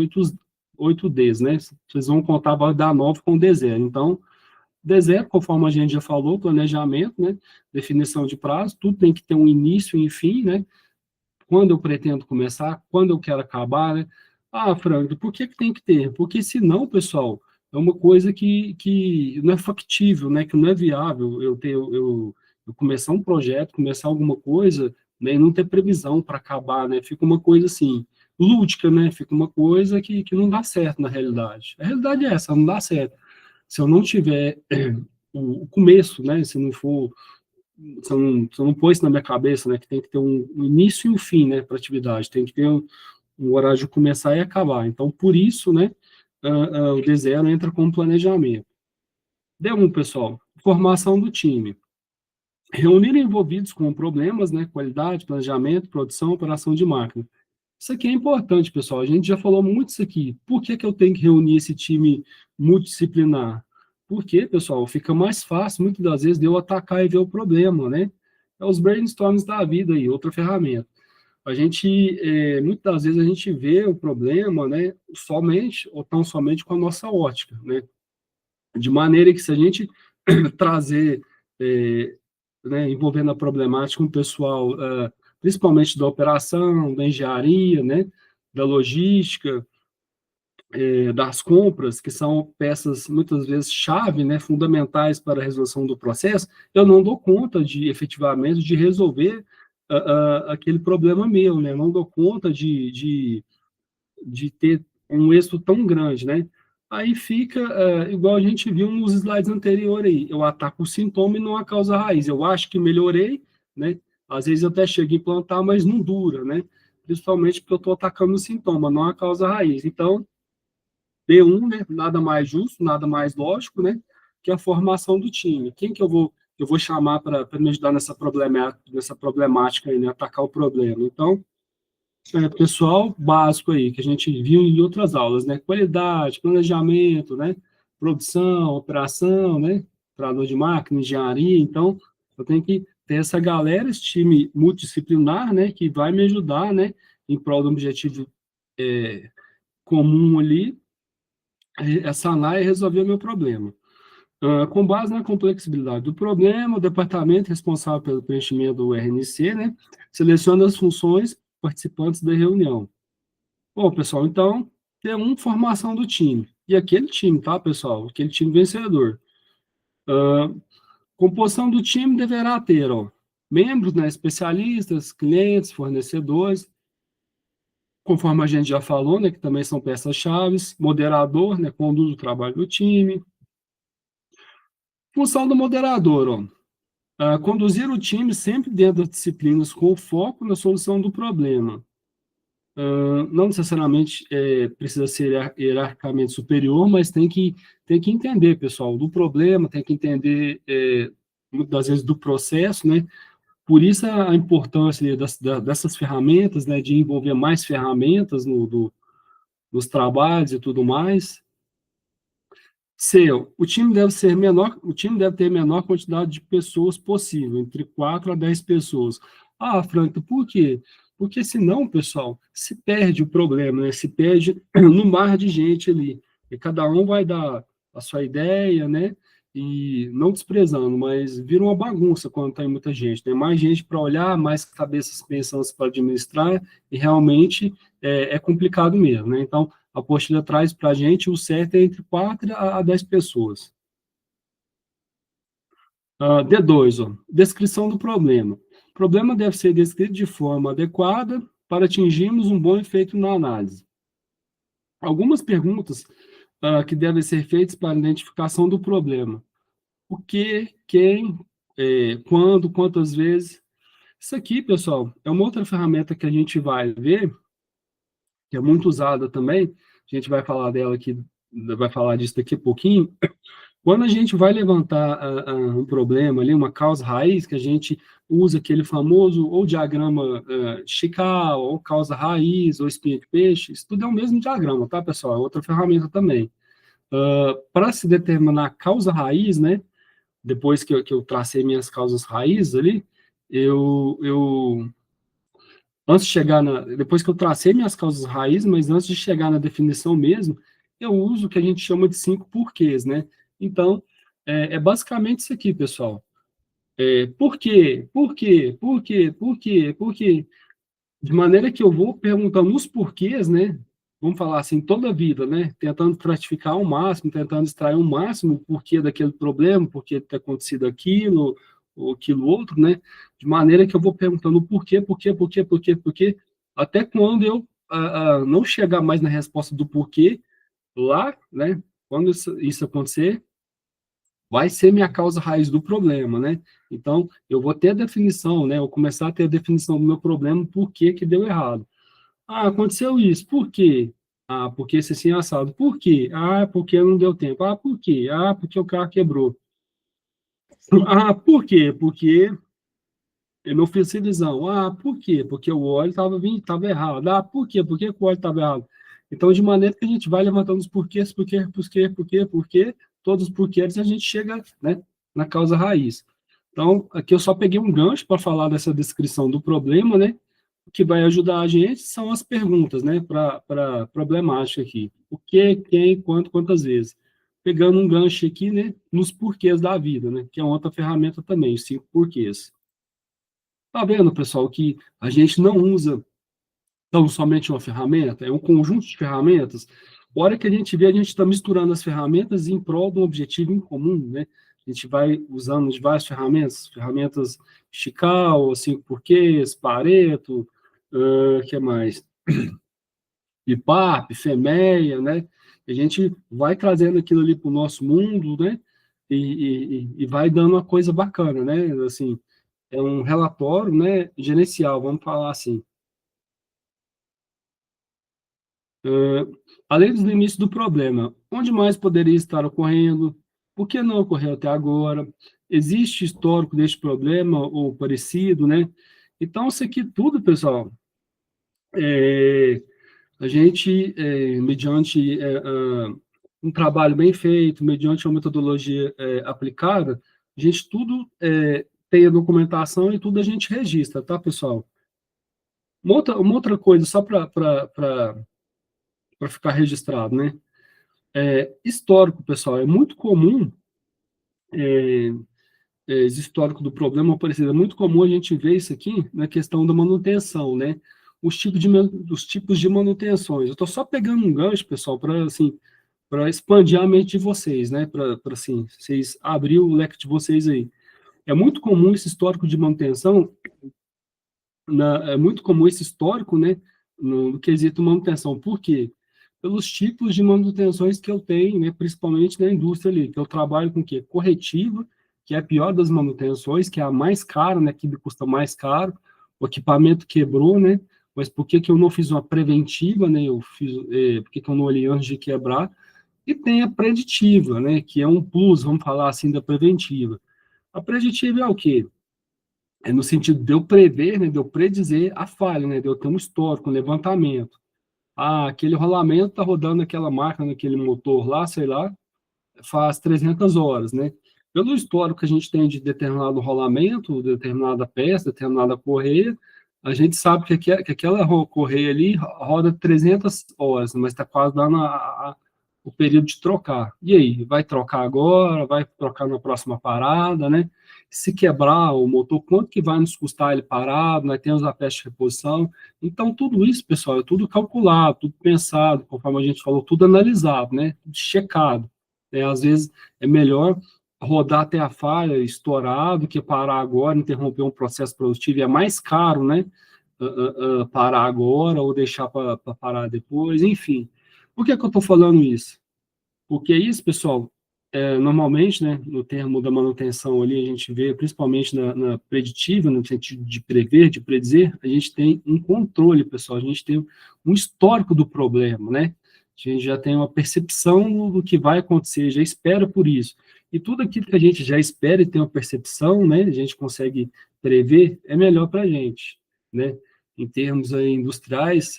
8 Ds, né? Vocês vão contar, vai dar 9 com D0. Então, D0, conforme a gente já falou, planejamento, né? Definição de prazo, tudo tem que ter um início e fim, né? Quando eu pretendo começar, quando eu quero acabar, né? Ah, Frank, por que tem que ter? Porque senão, pessoal, é uma coisa que não é factível, né? Que não é viável eu começar um projeto, começar alguma coisa, né? E não ter previsão para acabar, né? Fica uma coisa assim, lúdica, né? Fica uma coisa que não dá certo na realidade. A realidade é essa, não dá certo. Se eu não tiver o começo, né? Se não for você não pôs na minha cabeça, né, que tem que ter um início e um fim, né, para a atividade, tem que ter um horário de começar e acabar. Então, por isso, né, o D0 entra como planejamento. D1, pessoal, formação do time. Reunir envolvidos com problemas, né, qualidade, planejamento, produção, operação de máquina. Isso aqui é importante, pessoal. A gente já falou muito isso aqui. Por que eu tenho que reunir esse time multidisciplinar? Porque, pessoal, fica mais fácil, muitas das vezes, de eu atacar e ver o problema, né? É os brainstorms da vida aí, outra ferramenta. A gente, muitas das vezes, a gente vê o problema, né, somente, ou tão somente com a nossa ótica, né? De maneira que se a gente trazer, né, envolvendo a problemática um pessoal, principalmente da operação, da engenharia, né, da logística, das compras, que são peças muitas vezes chave, né, fundamentais para a resolução do processo, eu não dou conta de efetivamente de resolver aquele problema meu, né, não dou conta de ter um êxito tão grande, né? Aí fica igual a gente viu nos slides anteriores aí, eu ataco o sintoma e não a causa raiz. Eu acho que melhorei, né? Às vezes eu até chego a implantar, mas não dura, né? Principalmente porque eu estou atacando o sintoma, não a causa raiz. Então, D1, né? Nada mais justo, nada mais lógico, né? Que a formação do time. Quem que eu vou chamar para me ajudar nessa problemática aí, né? Atacar o problema. Então, pessoal básico aí, que a gente viu em outras aulas, né? Qualidade, planejamento, né? Produção, operação, né? Operador de máquina, engenharia. Então, eu tenho que ter essa galera, esse time multidisciplinar, né? Que vai me ajudar, né? Em prol do objetivo comum ali, a sanar e resolver o meu problema. Com base na complexibilidade do problema, o departamento responsável pelo preenchimento do RNC, né? Seleciona as funções participantes da reunião. Bom, pessoal, então, tem uma formação do time. E aquele time, tá, pessoal? Aquele time vencedor. Composição do time deverá ter, ó, membros, né, especialistas, clientes, fornecedores, conforme a gente já falou, né, que também são peças-chave, moderador, né, conduz o trabalho do time. Função do moderador, ó, conduzir o time sempre dentro das disciplinas com foco na solução do problema. Não necessariamente precisa ser hierarquicamente superior, mas tem que entender, pessoal, do problema, tem que entender, muitas das vezes, do processo, né? Por isso a importância dessas ferramentas, né, de envolver mais ferramentas nos trabalhos e tudo mais. O time deve ser menor, o time deve ter a menor quantidade de pessoas possível, entre 4 a 10 pessoas. Ah, Franco, por quê? Porque senão, pessoal, se perde o problema, né? Se perde no mar de gente ali. E cada um vai dar a sua ideia, né? E não desprezando, mas vira uma bagunça quando tem muita gente. Tem mais gente para olhar, mais cabeças pensando para administrar, e realmente é complicado mesmo, né? Então, a apostila traz para a gente o certo é entre 4 a 10 pessoas. D2, ó, descrição do problema. O problema deve ser descrito de forma adequada para atingirmos um bom efeito na análise. Algumas perguntas que devem ser feitas para a identificação do problema. O que, quem, quando, quantas vezes. Isso aqui, pessoal, é uma outra ferramenta que a gente vai ver, que é muito usada também. A gente vai falar dela aqui, vai falar disso daqui a pouquinho. Quando a gente vai levantar um problema ali, uma causa raiz, que a gente usa aquele famoso ou diagrama Chical, ou causa raiz, ou espinha de peixe, isso tudo é o mesmo diagrama, tá, pessoal? É outra ferramenta também. Para se determinar a causa raiz, né, depois que eu tracei minhas causas raízes ali, eu antes de chegar depois que eu tracei minhas causas raízes, mas antes de chegar na definição mesmo, eu uso o que a gente chama de 5 porquês, né? Então, é basicamente isso aqui, pessoal. Por quê? Por quê? Por quê? Por quê? Por quê? De maneira que eu vou perguntando os porquês, né? Vamos falar assim, toda a vida, né? Tentando fratificar ao máximo, tentando extrair o máximo o porquê daquele problema, por que tem acontecido aquilo, ou aquilo outro, né? De maneira que eu vou perguntando o porquê, porquê, porquê, porquê, porquê, até quando eu não chegar mais na resposta do porquê, lá, né? Quando isso acontecer, vai ser minha causa raiz do problema, né? Então, eu vou ter a definição, né? Eu vou começar a ter a definição do meu problema, por que que deu errado. Ah, aconteceu isso, por quê? Ah, porque esse assim é assado. Por quê? Ah, porque não deu tempo. Ah, por quê? Ah, porque o carro quebrou. Ah, por quê? Porque eu não fiz revisão. Ah, por quê? Porque o óleo estava errado. Ah, por quê? Por que o óleo estava errado? Então, de maneira que a gente vai levantando os porquês, porquê, todos os porquês, a gente chega, né, na causa raiz. Então, aqui eu só peguei um gancho para falar dessa descrição do problema, né? O que vai ajudar a gente são as perguntas, né, para problemática aqui. O que, quem, quanto, quantas vezes. Pegando um gancho aqui, né, nos porquês da vida, né, que é outra ferramenta também, os 5 porquês. Tá vendo, pessoal, que a gente não usa tão somente uma ferramenta, é um conjunto de ferramentas. A hora que a gente vê, a gente está misturando as ferramentas em prol de um objetivo em comum, né? A gente vai usando de várias ferramentas Chical, 5 porquês, Pareto, que mais? IPAP, FEMEA, né? A gente vai trazendo aquilo ali para o nosso mundo, né? E vai dando uma coisa bacana, né? Assim, é um relatório, né, gerencial, vamos falar assim. Além dos limites do problema, onde mais poderia estar ocorrendo? Por que não ocorreu até agora? Existe histórico deste problema ou parecido, né? Então, isso aqui tudo, pessoal, é, a gente, mediante um trabalho bem feito, mediante uma metodologia aplicada, a gente tudo tem a documentação e tudo a gente registra, tá, pessoal? Uma outra coisa, só para ficar registrado, né? Histórico, pessoal, é muito comum, é, esse histórico do problema aparecer, é muito comum a gente ver isso aqui na questão da manutenção, né? Os tipos de manutenções. Eu estou só pegando um gancho, pessoal, para assim, para expandir a mente de vocês, né? Para assim, vocês abrir o leque de vocês aí. É muito comum esse histórico de manutenção, é muito comum esse histórico, né? No quesito manutenção. Por quê? Pelos tipos de manutenções que eu tenho, né, principalmente na indústria ali, que eu trabalho com o quê? Corretiva, que é a pior das manutenções, que é a mais cara, né, que me custa mais caro, o equipamento quebrou, né, mas por que que eu não fiz uma preventiva, né, por que que eu não olhei antes de quebrar? E tem a preditiva, né, que é um plus, vamos falar assim, da preventiva. A preditiva é o quê? É no sentido de eu prever, né, de eu predizer a falha, né, de eu ter um histórico, um levantamento. Ah, aquele rolamento está rodando aquela máquina, aquele motor lá, sei lá, faz 300 horas, né? Pelo histórico que a gente tem de determinado rolamento, determinada peça, determinada correia, a gente sabe que aquela correia ali roda 300 horas, mas está quase dando o período de trocar. E aí, vai trocar agora, vai trocar na próxima parada, né? Se quebrar o motor, quanto que vai nos custar ele parado, nós temos a peça de reposição. Então, tudo isso, pessoal, é tudo calculado, tudo pensado, conforme a gente falou, tudo analisado, né? Tudo checado. Às vezes é melhor rodar até a falha, estourar, do que parar agora, interromper um processo produtivo, e é mais caro, né? Parar agora ou deixar para parar depois, enfim. Por que que eu estou falando isso? Porque isso, pessoal, normalmente, né, no termo da manutenção ali, a gente vê, principalmente na preditiva, no sentido de prever, de predizer, a gente tem um controle, pessoal, a gente tem um histórico do problema, né? A gente já tem uma percepção do que vai acontecer, já espera por isso. E tudo aquilo que a gente já espera e tem uma percepção, né, a gente consegue prever, é melhor para a gente, né? Em termos aí, industriais,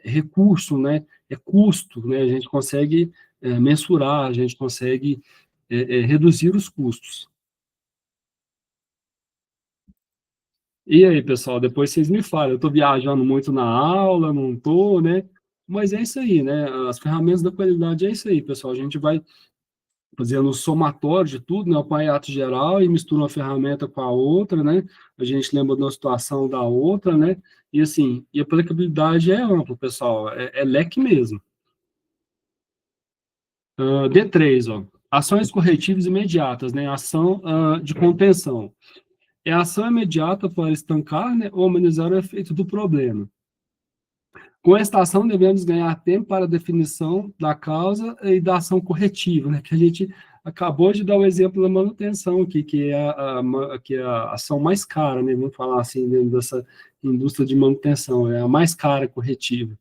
recurso, né? É custo, né? A gente consegue mensurar, a gente consegue reduzir os custos. E aí, pessoal, depois vocês me falam, eu estou viajando muito na aula, não estou, né? Mas é isso aí, né? As ferramentas da qualidade é isso aí, pessoal. A gente vai fazendo o somatório de tudo, né? O apanhado geral e mistura uma ferramenta com a outra, né? A gente lembra de uma situação da outra, né? E assim, e a aplicabilidade é ampla, pessoal, é leque mesmo. D3, ó. Ações corretivas imediatas, né? Ação de contenção. É a ação imediata para estancar, né, ou amenizar o efeito do problema. Com esta ação, devemos ganhar tempo para a definição da causa e da ação corretiva, né, que a gente acabou de dar o exemplo da manutenção aqui, que é a ação mais cara, né, vamos falar assim, dentro dessa indústria de manutenção, é a mais cara corretiva.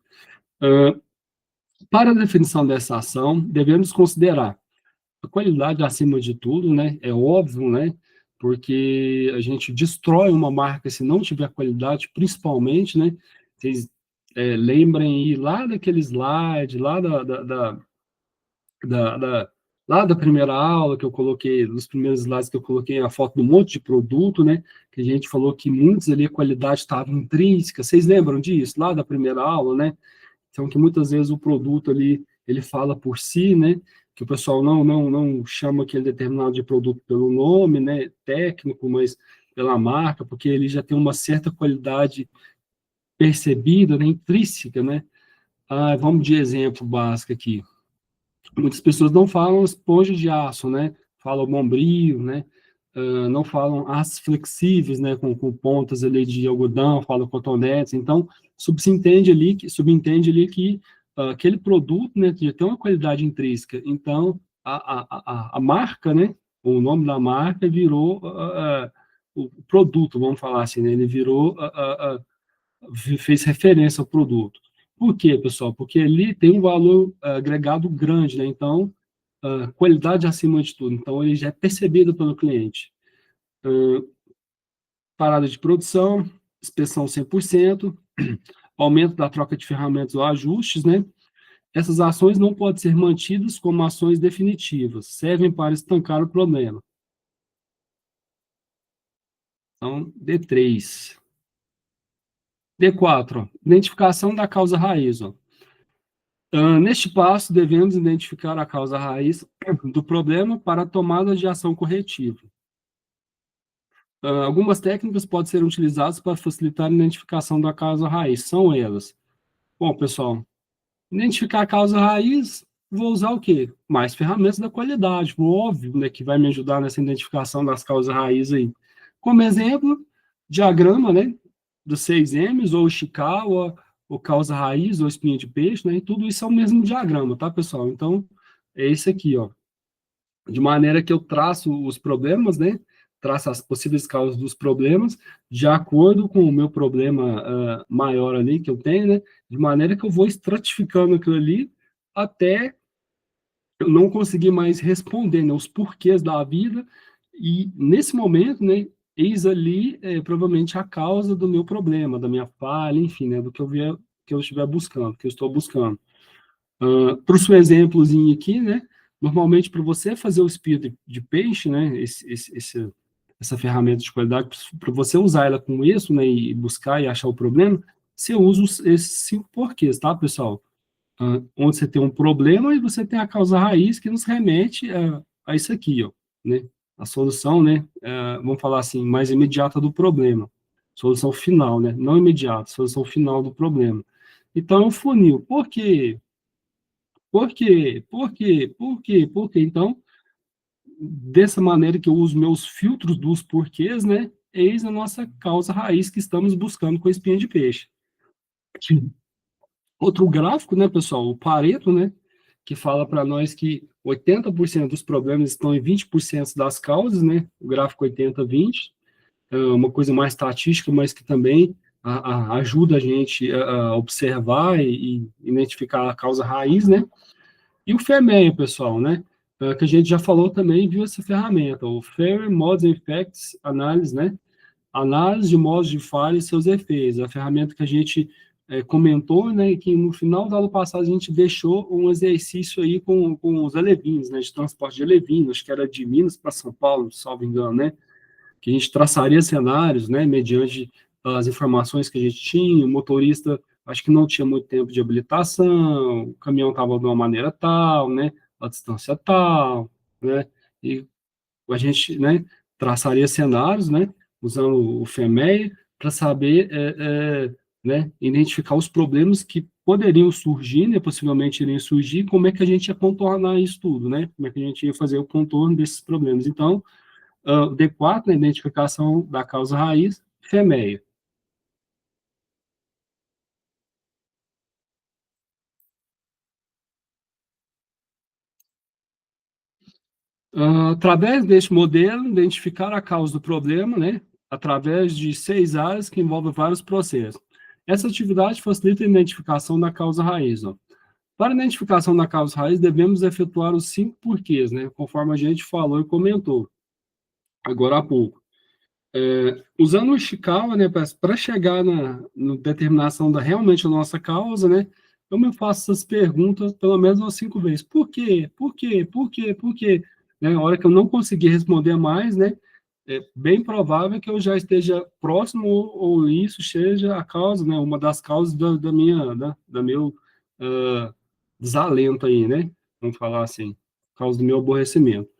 Para a definição dessa ação, devemos considerar a qualidade acima de tudo, né? É óbvio, né? Porque a gente destrói uma marca se não tiver qualidade, principalmente, né? Vocês lembrem aí lá daquele slide, da, da, lá da primeira aula que eu coloquei, dos primeiros slides que eu coloquei a foto de um monte de produto, né? Que a gente falou que muitos ali a qualidade estava intrínseca. Vocês lembram disso? Lá da primeira aula, né? Então, que muitas vezes o produto ali, ele fala por si, né? Que o pessoal não chama aquele determinado de produto pelo nome, né? Técnico, mas pela marca, porque ele já tem uma certa qualidade percebida, né? Intrínseca, né? Vamos de exemplo básico aqui. Muitas pessoas não falam esponja de aço, né? Falam Bombril, né? Não falam aços flexíveis, né? Com pontas ali de algodão, falam cotonetes. Então, subentende ali que aquele produto, né? Já tem uma qualidade intrínseca. Então, a marca, né? O nome da marca virou o produto, vamos falar assim, né? Ele virou fez referência ao produto. Por quê, pessoal? Porque ali tem um valor agregado grande, né? Então, qualidade acima de tudo. Então, ele já é percebido pelo cliente. Parada de produção, inspeção 100%, aumento da troca de ferramentas ou ajustes, né? Essas ações não podem ser mantidas como ações definitivas, servem para estancar o problema. Então, D3. D4, identificação da causa raiz. Ó. Neste passo, devemos identificar a causa raiz do problema para a tomada de ação corretiva. Algumas técnicas podem ser utilizadas para facilitar a identificação da causa raiz. São elas. Bom, pessoal, identificar a causa raiz, vou usar o quê? Mais ferramentas da qualidade, óbvio, né, que vai me ajudar nessa identificação das causas raiz aí. Como exemplo, diagrama, né, dos 6Ms, ou Ishikawa, ou causa raiz, ou espinha de peixe, né, e tudo isso é o mesmo diagrama, tá, pessoal? Então, é esse aqui, ó. De maneira que eu traço os problemas, né, traço as possíveis causas dos problemas, de acordo com o meu problema maior ali que eu tenho, né, de maneira que eu vou estratificando aquilo ali até eu não conseguir mais responder, né, os porquês da vida, e nesse momento, né, eis ali provavelmente a causa do meu problema, da minha falha, enfim, né, do que eu estiver buscando, que eu estou buscando. Para o seu exemplozinho aqui, né, normalmente para você fazer o espírito de peixe, né, essa ferramenta de qualidade, para você usar ela com isso, né, e buscar e achar o problema, você usa esses 5 porquês, tá, pessoal? Onde você tem um problema e você tem a causa raiz que nos remete a isso aqui, ó, né? A solução, né? Vamos falar assim, mais imediata do problema. Solução final, né? Não imediata, solução final do problema. Então, é um funil. Por quê? Por quê? Por quê? Por quê? Por quê? Então, dessa maneira que eu uso meus filtros dos porquês, né? Eis a nossa causa raiz que estamos buscando com a espinha de peixe. Outro gráfico, né, pessoal? O Pareto, né? Que fala para nós que 80% dos problemas estão em 20% das causas, né? O gráfico 80-20, é uma coisa mais estatística, mas que também ajuda a gente a observar e identificar a causa raiz, né? E o FEMEA, pessoal, né? Que a gente já falou também, viu essa ferramenta, o Fair Modes and Effects Analysis, né? Análise de modos de falha e seus efeitos, a ferramenta que a gente comentou, né, e que no final da aula passada a gente deixou um exercício aí com os alevinos, né, de transporte de alevinos, acho que era de Minas para São Paulo, salvo engano, né, que a gente traçaria cenários, né, mediante as informações que a gente tinha, o motorista, acho que não tinha muito tempo de habilitação, o caminhão estava de uma maneira tal, né, a distância tal, né, e a gente, né, traçaria cenários, né, usando o FEMEA, para saber, né, identificar os problemas que poderiam surgir, né, possivelmente iriam surgir, como é que a gente ia contornar isso tudo, né, como é que a gente ia fazer o contorno desses problemas. Então, o D4, né, identificação da causa raiz, FEMEA. Através deste modelo, identificar a causa do problema, né, através de 6 áreas que envolvem vários processos. Essa atividade facilita a identificação da causa raiz. Ó. Para a identificação da causa raiz, devemos efetuar os 5 porquês, né, conforme a gente falou e comentou agora há pouco. Usando o Ishikawa, né, para chegar na determinação da realmente a nossa causa, né, eu me faço essas perguntas pelo menos umas 5 vezes. Por quê? Por quê? Por quê? Por quê? Né, a hora que eu não conseguir responder mais, né, é bem provável que eu já esteja próximo ou isso seja a causa, né, uma das causas da minha, da meu desalento aí, né, vamos falar assim, causa do meu aborrecimento.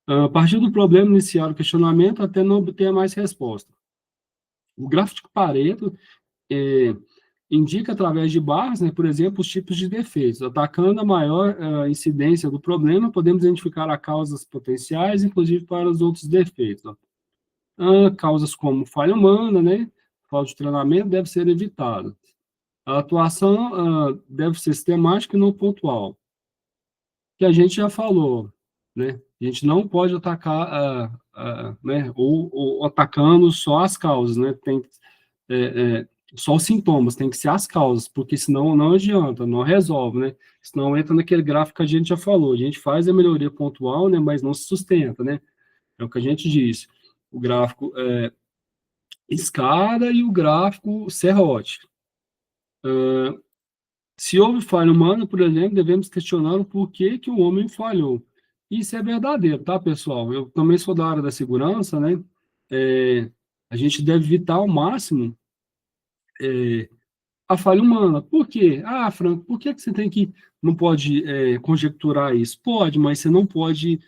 A partir do problema, iniciar o questionamento até não obter mais resposta. O gráfico de Pareto é, indica, através de barras, né, por exemplo, os tipos de defeitos. Atacando a maior incidência do problema, podemos identificar as causas potenciais, inclusive para os outros defeitos. Ó. Causas como falha humana, né, falta de treinamento, deve ser evitada. A atuação deve ser sistemática e não pontual. Que a gente já falou, né? A gente não pode atacar, né? Ou atacando só as causas, né? Tem é, só os sintomas, tem que ser as causas, porque senão não adianta, não resolve, né? Senão entra naquele gráfico que a gente já falou. A gente faz a melhoria pontual, né? Mas não se sustenta, né? É o que a gente disse. O gráfico escada e o gráfico serrote. Se houve falha humana, por exemplo, devemos questionar o porquê que o homem falhou. Isso é verdadeiro, tá, pessoal? Eu também sou da área da segurança, né? É, a gente deve evitar ao máximo a falha humana. Por quê? Ah, Franco, por que você tem que não pode conjecturar isso? Pode, mas você não pode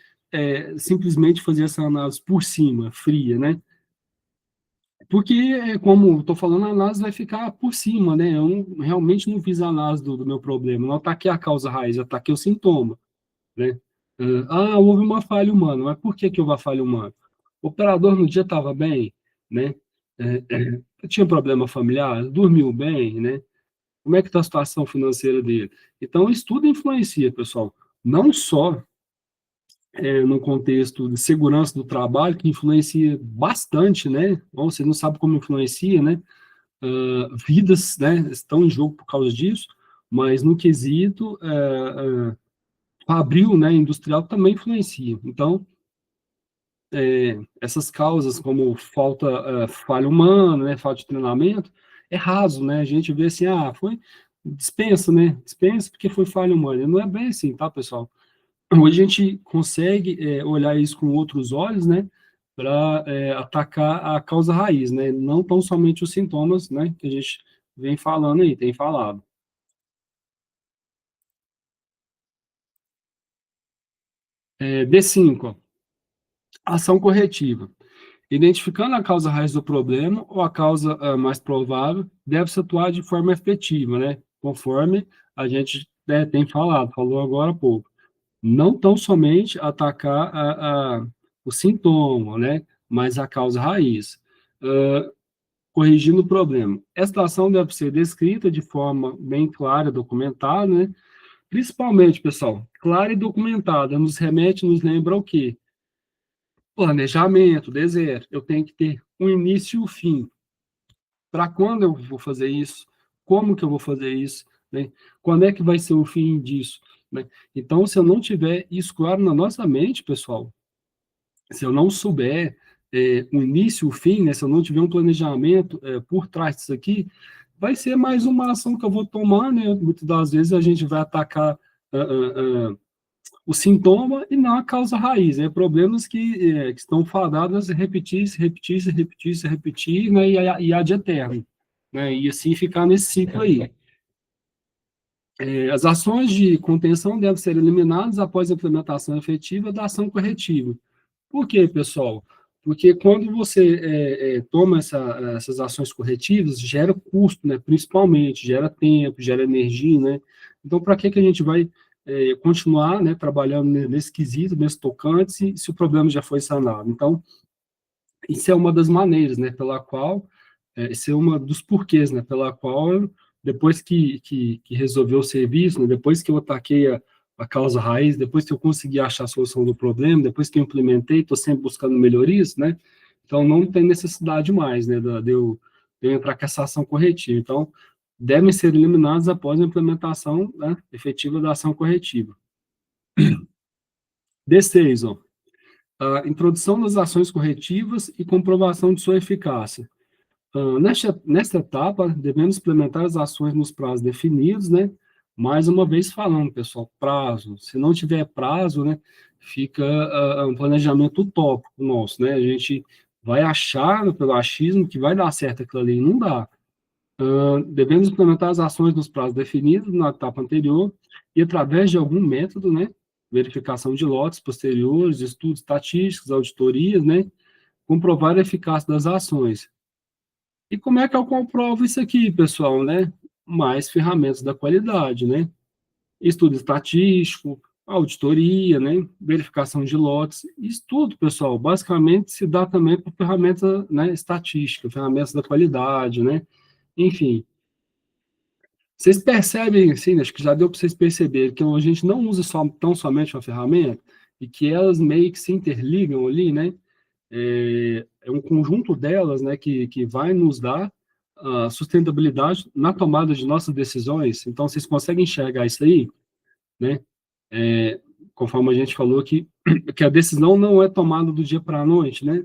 simplesmente fazer essa análise por cima, fria, né? Porque, como estou falando, a análise vai ficar por cima, né? Eu realmente não fiz a análise do meu problema, não ataquei a causa raiz, eu ataquei o sintoma, né? Houve uma falha humana, mas por que houve a falha humana? O operador no dia estava bem, né? Tinha problema familiar, dormiu bem, né? Como é que está a situação financeira dele? Então, isso tudo influencia, pessoal. Não só no contexto de segurança do trabalho, que influencia bastante, né? Ou você não sabe como influencia, né? Vidas, né, estão em jogo por causa disso, mas no quesito fabril, né, industrial também influencia. Então, essas causas como falha humana, né, falta de treinamento, é raso, né? A gente vê assim, foi dispensa, né? Dispensa porque foi falha humana. Não é bem assim, tá, pessoal? Hoje a gente consegue olhar isso com outros olhos, né? Para atacar a causa raiz, né? Não tão somente os sintomas, né? Que a gente vem falando aí, tem falado. D5, ação corretiva. Identificando a causa raiz do problema ou a causa mais provável, deve-se atuar de forma efetiva, né? Conforme a gente tem falado, falou agora há pouco. Não tão somente atacar o sintoma, né? Mas a causa raiz. Corrigindo o problema. Esta ação deve ser descrita de forma bem clara, documentada, né? Principalmente, pessoal, clara e documentada, nos lembra o quê? Planejamento, desejo. Eu tenho que ter um início e um fim. Para quando eu vou fazer isso? Como que eu vou fazer isso? Né? Quando é que vai ser o fim disso? Né? Então, se eu não tiver isso claro na nossa mente, pessoal, se eu não souber o início e o fim, né? Se eu não tiver um planejamento por trás disso aqui, vai ser mais uma ação que eu vou tomar, né? Muitas das vezes a gente vai atacar o sintoma e não a causa raiz, né? Problemas que estão fadados a repetir, se repetir, se repetir, se repetir, né? E ad eterno, né? E assim ficar nesse ciclo aí. As ações de contenção devem ser eliminadas após a implementação efetiva da ação corretiva. Por quê, pessoal? Porque quando você toma essas ações corretivas, gera custo, né? Principalmente, gera tempo, gera energia, né? Então, para que a gente vai continuar, né, trabalhando nesse quesito, nesse tocante, se o problema já foi sanado? Então, isso é uma das maneiras, né, pela qual, esse é uma dos porquês, né, pela qual, depois que resolveu o serviço, né, depois que eu ataquei a causa raiz, depois que eu consegui achar a solução do problema, depois que eu implementei, estou sempre buscando melhorias, né, então não tem necessidade mais, né, de eu entrar com essa ação corretiva. Então, devem ser eliminados após a implementação, né, efetiva da ação corretiva. D6, ó, a introdução das ações corretivas e comprovação de sua eficácia. Nesta etapa, devemos implementar as ações nos prazos definidos, né? Mais uma vez falando, pessoal, prazo. Se não tiver prazo, né, fica um planejamento utópico nosso, né? A gente vai achar, pelo achismo, que vai dar certo aquilo ali, e não dá. Devemos implementar as ações nos prazos definidos na etapa anterior e através de algum método, né? Verificação de lotes posteriores, estudos estatísticos, auditorias, né? Comprovar a eficácia das ações. E como é que eu comprovo isso aqui, pessoal, né? Mais ferramentas da qualidade, né? Estudo estatístico, auditoria, né? Verificação de lotes. Isso tudo, pessoal, basicamente se dá também por ferramenta, né, estatística, ferramentas da qualidade, né? Enfim, vocês percebem, assim, acho que já deu para vocês perceberem que a gente não usa tão somente uma ferramenta e que elas meio que se interligam ali, né? É um conjunto delas, né, que vai nos dar a sustentabilidade na tomada de nossas decisões. Então, vocês conseguem enxergar isso aí, né? Conforme a gente falou que a decisão não é tomada do dia para a noite, né?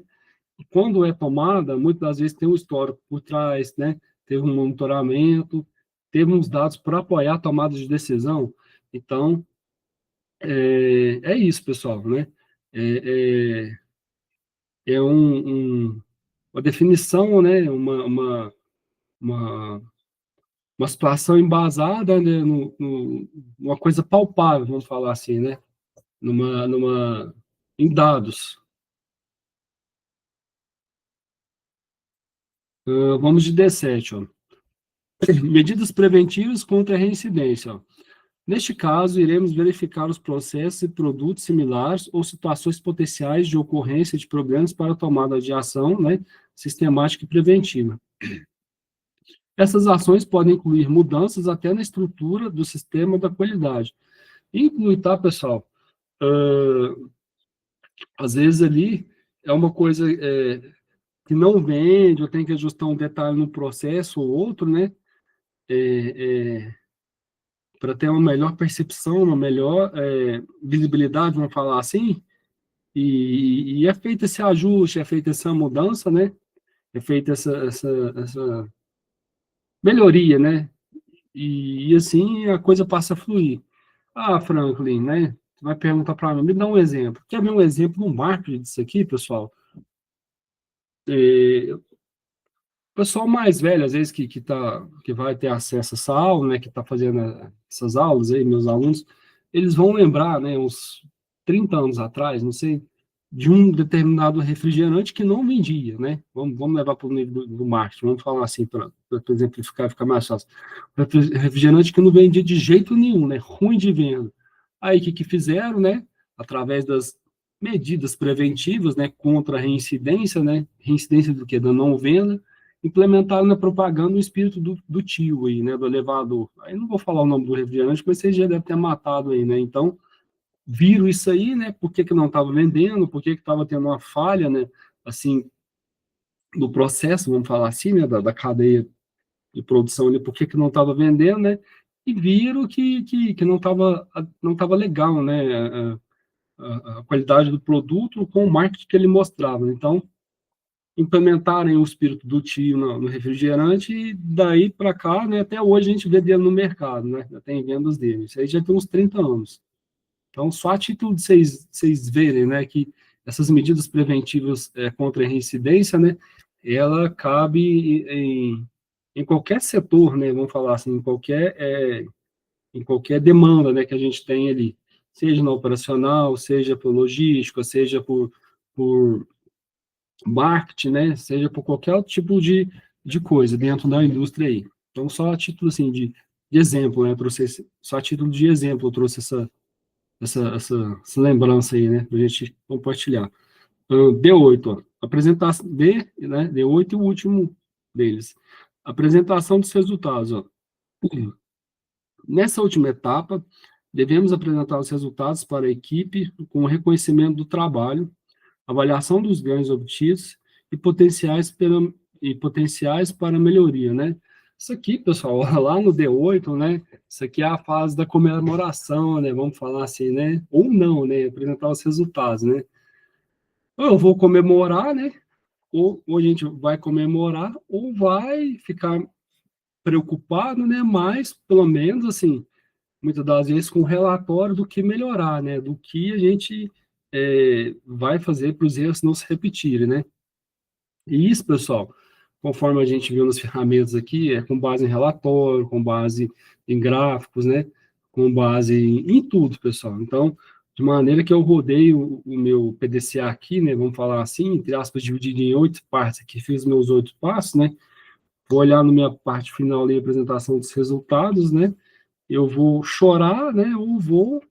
E quando é tomada, muitas das vezes tem um histórico por trás, né? Teve um monitoramento, teve uns dados para apoiar a tomada de decisão. Então, é isso, pessoal, né? É, é uma definição, né? Uma, uma situação embasada, né? Numa coisa palpável, vamos falar assim, né? Em dados. Vamos de D7, ó. Medidas preventivas contra a reincidência, ó. Neste caso, iremos verificar os processos e produtos similares ou situações potenciais de ocorrência de problemas para a tomada de ação, né, sistemática e preventiva. Essas ações podem incluir mudanças até na estrutura do sistema da qualidade. Inclui, tá, pessoal? Às vezes ali é uma coisa que não vende, ou tem que ajustar um detalhe no processo ou outro, né? Para ter uma melhor percepção, uma melhor visibilidade, vamos falar assim, e é feito esse ajuste, é feita essa mudança, né? É feita essa melhoria, né? E assim a coisa passa a fluir. Ah, Franklin, né? Você vai perguntar para mim, me dá um exemplo. Quer ver um exemplo no marketing disso aqui, pessoal? O pessoal mais velho, às vezes, que vai ter acesso a essa aula, né? Que está fazendo essas aulas aí, meus alunos, eles vão lembrar, né? Uns 30 anos atrás, não sei, de um determinado refrigerante que não vendia, né? Vamos levar para o nível do marketing, vamos falar assim, para exemplificar, ficar mais fácil. Refrigerante que não vendia de jeito nenhum, né? Ruim de venda. Aí, o que fizeram, né? Através das medidas preventivas, né? Contra a reincidência, né? Reincidência do quê? Da não venda, implementaram na propaganda o espírito do tio aí, né? Do elevador. Aí não vou falar o nome do refrigerante, mas vocês já devem ter matado aí, né? Então, viram isso aí, né? Por que não estava vendendo? Por que estava tendo uma falha, né? Assim, no processo, vamos falar assim, né? Da cadeia de produção ali, por que não estava vendendo, né? E viram que não tava legal, né? A qualidade do produto com o marketing que ele mostrava. Então, implementarem o espírito do tio no refrigerante e daí para cá, né? Até hoje a gente vê dele no mercado, né? Já tem vendas dele. Isso aí já tem uns 30 anos. Então, só a título de vocês verem, né, que essas medidas preventivas contra a reincidência, né, ela cabe em qualquer setor, né, vamos falar assim, em qualquer demanda, né, que a gente tem ali, seja na operacional, seja por logística, seja por marketing, né, seja por qualquer outro tipo de coisa dentro da indústria aí. Então, só a título, assim, de exemplo, né, só a título de exemplo eu trouxe essa lembrança aí, né, para a gente compartilhar. D8, ó, apresentação, né, D8 e o último deles. Apresentação dos resultados, ó. Nessa última etapa, devemos apresentar os resultados para a equipe com o reconhecimento do trabalho, avaliação dos ganhos obtidos e potenciais para melhoria, né? Isso aqui, pessoal, lá no D8, né? Isso aqui é a fase da comemoração, né? Vamos falar assim, né? Ou não, né? Apresentar os resultados, né? Ou eu vou comemorar, né? Ou a gente vai comemorar, ou vai ficar preocupado, né? Mas, pelo menos, assim, muitas das vezes com relatório do que melhorar, né? Do que a gente vai fazer para os erros não se repetirem, né? E isso, pessoal, conforme a gente viu nas ferramentas aqui, é com base em relatório, com base em gráficos, né? Com base em tudo, pessoal. Então, de maneira que eu rodei o meu PDCA aqui, né? Vamos falar assim, entre aspas, dividido em 8 partes aqui, fiz meus 8 passos, né? Vou olhar na minha parte final ali, a apresentação dos resultados, né? Eu vou chorar, né? Ou vou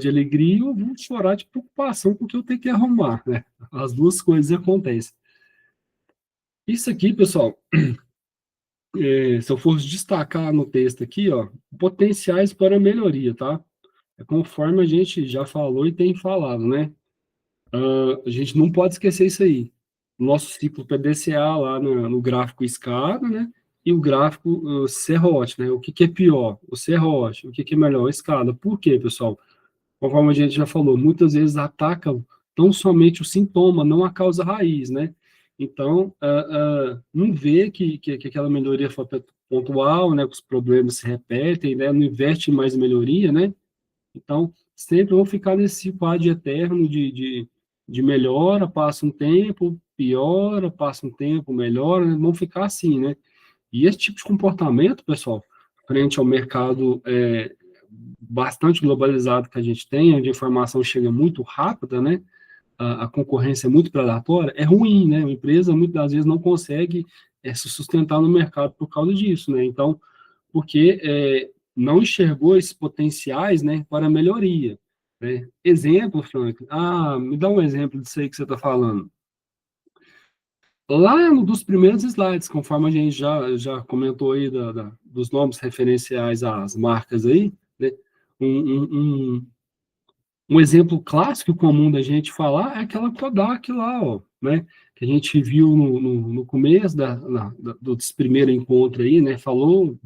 de alegria, ou vou chorar de preocupação com o que eu tenho que arrumar, né? As duas coisas acontecem. Isso aqui, pessoal, se eu fosse destacar no texto aqui, ó, potenciais para melhoria, tá? É conforme a gente já falou e tem falado, né? A gente não pode esquecer isso aí. Nosso ciclo PDCA lá no gráfico escada, né? E o gráfico serrote, né? O que é pior? O serrote. O que é melhor? A escada. Por quê, pessoal? Conforme a gente já falou, muitas vezes atacam tão somente o sintoma, não a causa raiz, né? Então, não vê que aquela melhoria foi pontual, né? Que os problemas se repetem, né? Não investe em mais melhoria, né? Então, sempre vão ficar nesse quadro eterno de melhora, passa um tempo, piora, passa um tempo, melhora, né? Vão ficar assim, né? E esse tipo de comportamento, pessoal, frente ao mercado bastante globalizado que a gente tem, onde a informação chega muito rápida, né? A concorrência é muito predatória, é ruim, né? A empresa muitas das vezes não consegue se sustentar no mercado por causa disso, né? Então, porque não enxergou esses potenciais, né, para melhoria. Né? Exemplo, Frank. Me dá um exemplo disso aí que você está falando. Lá no dos primeiros slides, conforme a gente já comentou aí dos nomes referenciais às marcas aí, né? Um, um, um, um exemplo clássico comum da gente falar é aquela Kodak lá, ó, né? Que a gente viu no começo desse primeiro encontro aí, né? Falou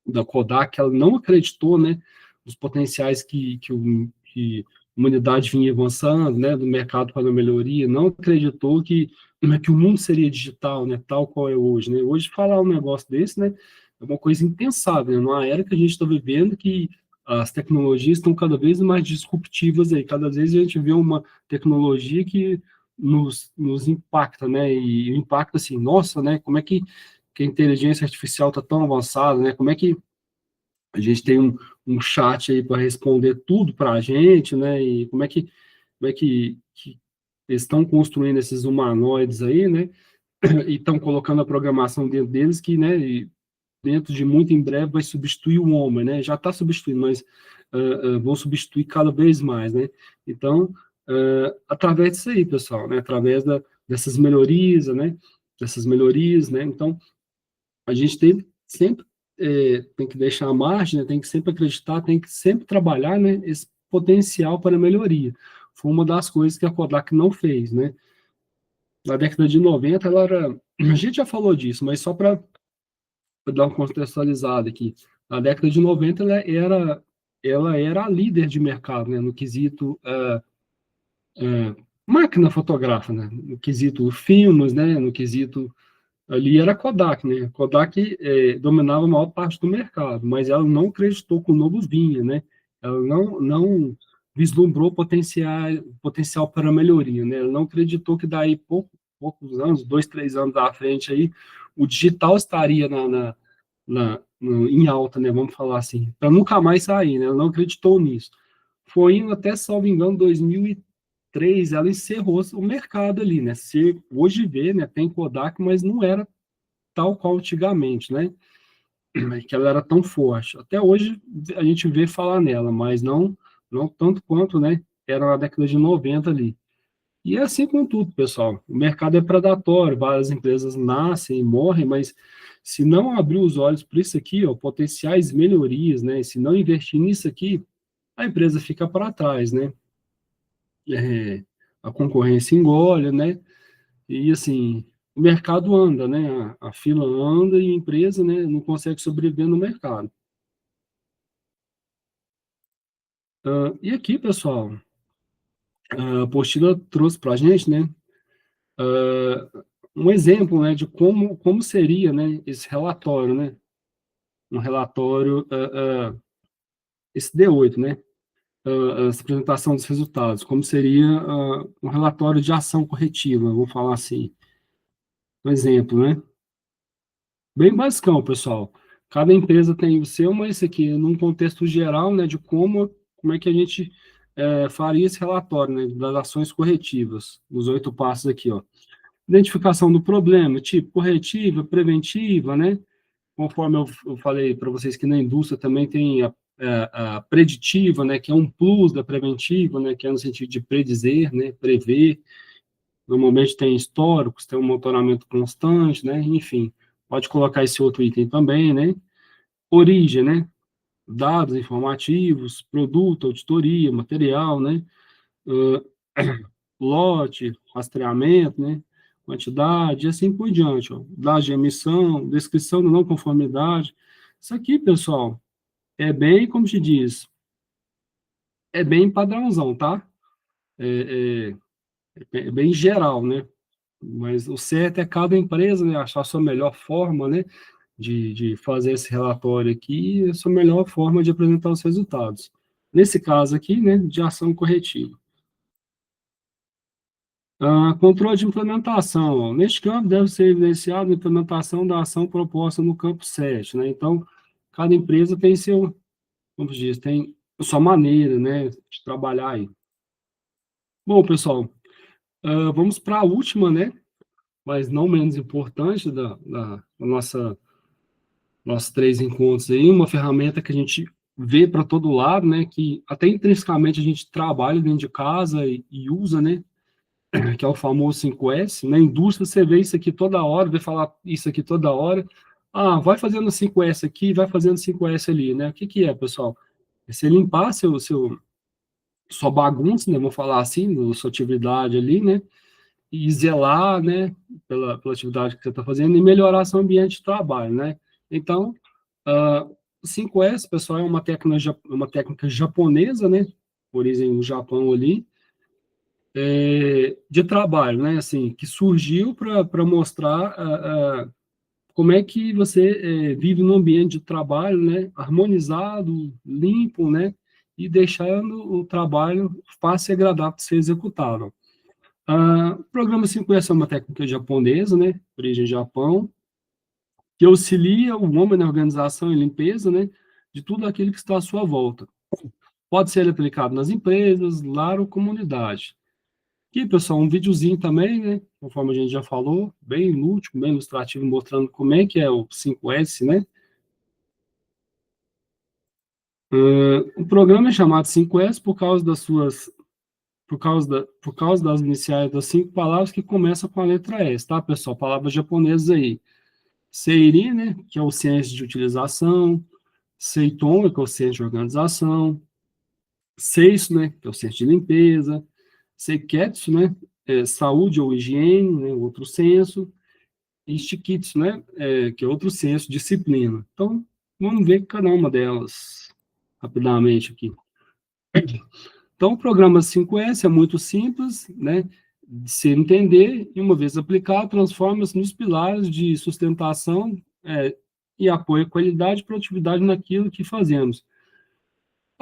da Kodak, ela não acreditou, né, nos potenciais que a humanidade vinha avançando, né, do mercado para a melhoria, não acreditou que o mundo seria digital, né, tal qual é hoje, né. Hoje falar um negócio desse, né, é uma coisa impensável, né, numa era que a gente está vivendo que as tecnologias estão cada vez mais disruptivas aí, cada vez a gente vê uma tecnologia que nos impacta, né, e impacta assim, nossa, né, como é que a inteligência artificial está tão avançada, né? Como é que a gente tem um chat aí para responder tudo para a gente, né? E como é que eles estão construindo esses humanoides aí, né? E estão colocando a programação dentro deles que, né? Dentro de muito em breve vai substituir o homem, né? Já está substituindo, mas vão substituir cada vez mais, né? Então, através disso aí, pessoal, né? Através dessas melhorias, né? Dessas melhorias, né? Então, a gente sempre tem que deixar a margem, né, tem que sempre acreditar, tem que sempre trabalhar, né, esse potencial para melhoria. Foi uma das coisas que a Kodak não fez, né? Na década de 90, ela era. A gente já falou disso, mas só para dar uma contextualizada aqui. Na década de 90, ela era a líder de mercado, né, no quesito máquina fotográfica, né, no quesito filmes, né, no quesito ali era a Kodak, né? A Kodak dominava a maior parte do mercado, mas ela não acreditou que o novo vinha, né? ela não vislumbrou potencial para melhoria, né? Ela não acreditou que daí poucos anos, 2, 3 anos à frente aí, o digital estaria em alta, né? Vamos falar assim, para nunca mais sair, né? Ela não acreditou nisso. Foi indo até, salvo engano, 2003, ela encerrou o mercado ali, né? Se hoje vê, né? Tem Kodak, mas não era tal qual antigamente, né? Que ela era tão forte. Até hoje a gente vê falar nela, mas não tanto quanto, né? Era na década de 90 ali. E é assim com tudo, pessoal. O mercado é predatório, várias empresas nascem e morrem, mas se não abrir os olhos para isso aqui, ó, potenciais melhorias, né? Se não investir nisso aqui, a empresa fica para trás, né? É, a concorrência engole, né? E assim, o mercado anda, né? A fila anda e a empresa, né, não consegue sobreviver no mercado. E aqui, pessoal, a apostila trouxe para a gente, né, um exemplo, né, de como seria, né, esse relatório, né, um relatório, esse D8, né, essa apresentação dos resultados, como seria um relatório de ação corretiva, vamos falar assim, um exemplo, né, bem basicão, pessoal. Cada empresa tem o seu, mas esse aqui, num contexto geral, né, de como é que a gente faria esse relatório, né, das ações corretivas, os 8 passos aqui, ó. Identificação do problema, tipo corretiva, preventiva, né? Conforme eu falei para vocês que na indústria também tem a preditiva, né? Que é um plus da preventiva, né? Que é no sentido de predizer, né? Prever. Normalmente tem históricos, tem um monitoramento constante, né? Enfim, pode colocar esse outro item também, né? Origem, né? Dados informativos, produto, auditoria, material, né? Uh, lote, rastreamento, né? Quantidade, e assim por diante, ó. Dados de emissão, descrição da não conformidade. Isso aqui, pessoal, é bem, como se diz, é bem padrãozão, tá? É, é bem geral, né? Mas o certo é cada empresa, né, achar a sua melhor forma, né, de fazer esse relatório aqui, a sua melhor forma de apresentar os resultados. Nesse caso aqui, né, de ação corretiva. Controle de implementação. Ó. Neste campo, deve ser evidenciado a implementação da ação proposta no campo 7. Né? Então, cada empresa tem seu, como diz, tem a sua maneira, né, de trabalhar aí. Bom, pessoal, vamos para a última, né, mas não menos importante da nossos 3 encontros aí, uma ferramenta que a gente vê para todo lado, né, que até intrinsecamente a gente trabalha dentro de casa e usa, né, que é o famoso 5S. Na indústria, você vê isso aqui toda hora, vê falar isso aqui toda hora. Vai fazendo 5S aqui, vai fazendo 5S ali, né? O que que é, pessoal? É você limpar sua bagunça, né? Vamos falar assim, sua atividade ali, né? E zelar, né? Pela atividade que você está fazendo e melhorar seu ambiente de trabalho, né? Então, uh, 5S, pessoal, é uma técnica japonesa, né? Origem no Japão ali, de trabalho, né? Assim, que surgiu para mostrar como é que você vive num ambiente de trabalho, né? Harmonizado, limpo, né? E deixando o trabalho fácil e agradável de ser executado. O programa 5S é uma técnica japonesa, né? Origem Japão, que auxilia o homem na organização e limpeza, né? De tudo aquilo que está à sua volta. Pode ser aplicado nas empresas, lar ou comunidade. Aqui, pessoal, um videozinho também, né? Conforme a gente já falou, bem lúdico, bem ilustrativo, mostrando como é que é o 5S, né? O programa é chamado 5S por causa das iniciais das 5 palavras que começam com a letra S, tá, pessoal? Palavras japonesas aí. Seiri, né? Que é o senso de utilização. Seiton, que é o senso de organização. Seiso, né? Que é o senso de limpeza. Seiketsu, né? Saúde ou higiene, né? Outro senso. E Shikitsu, né? Que é outro senso, disciplina. Então, vamos ver cada uma delas rapidamente aqui. Então, o programa 5S é muito simples, né? De se entender e, uma vez aplicado, transforma-se nos pilares de sustentação e apoio à qualidade e produtividade naquilo que fazemos.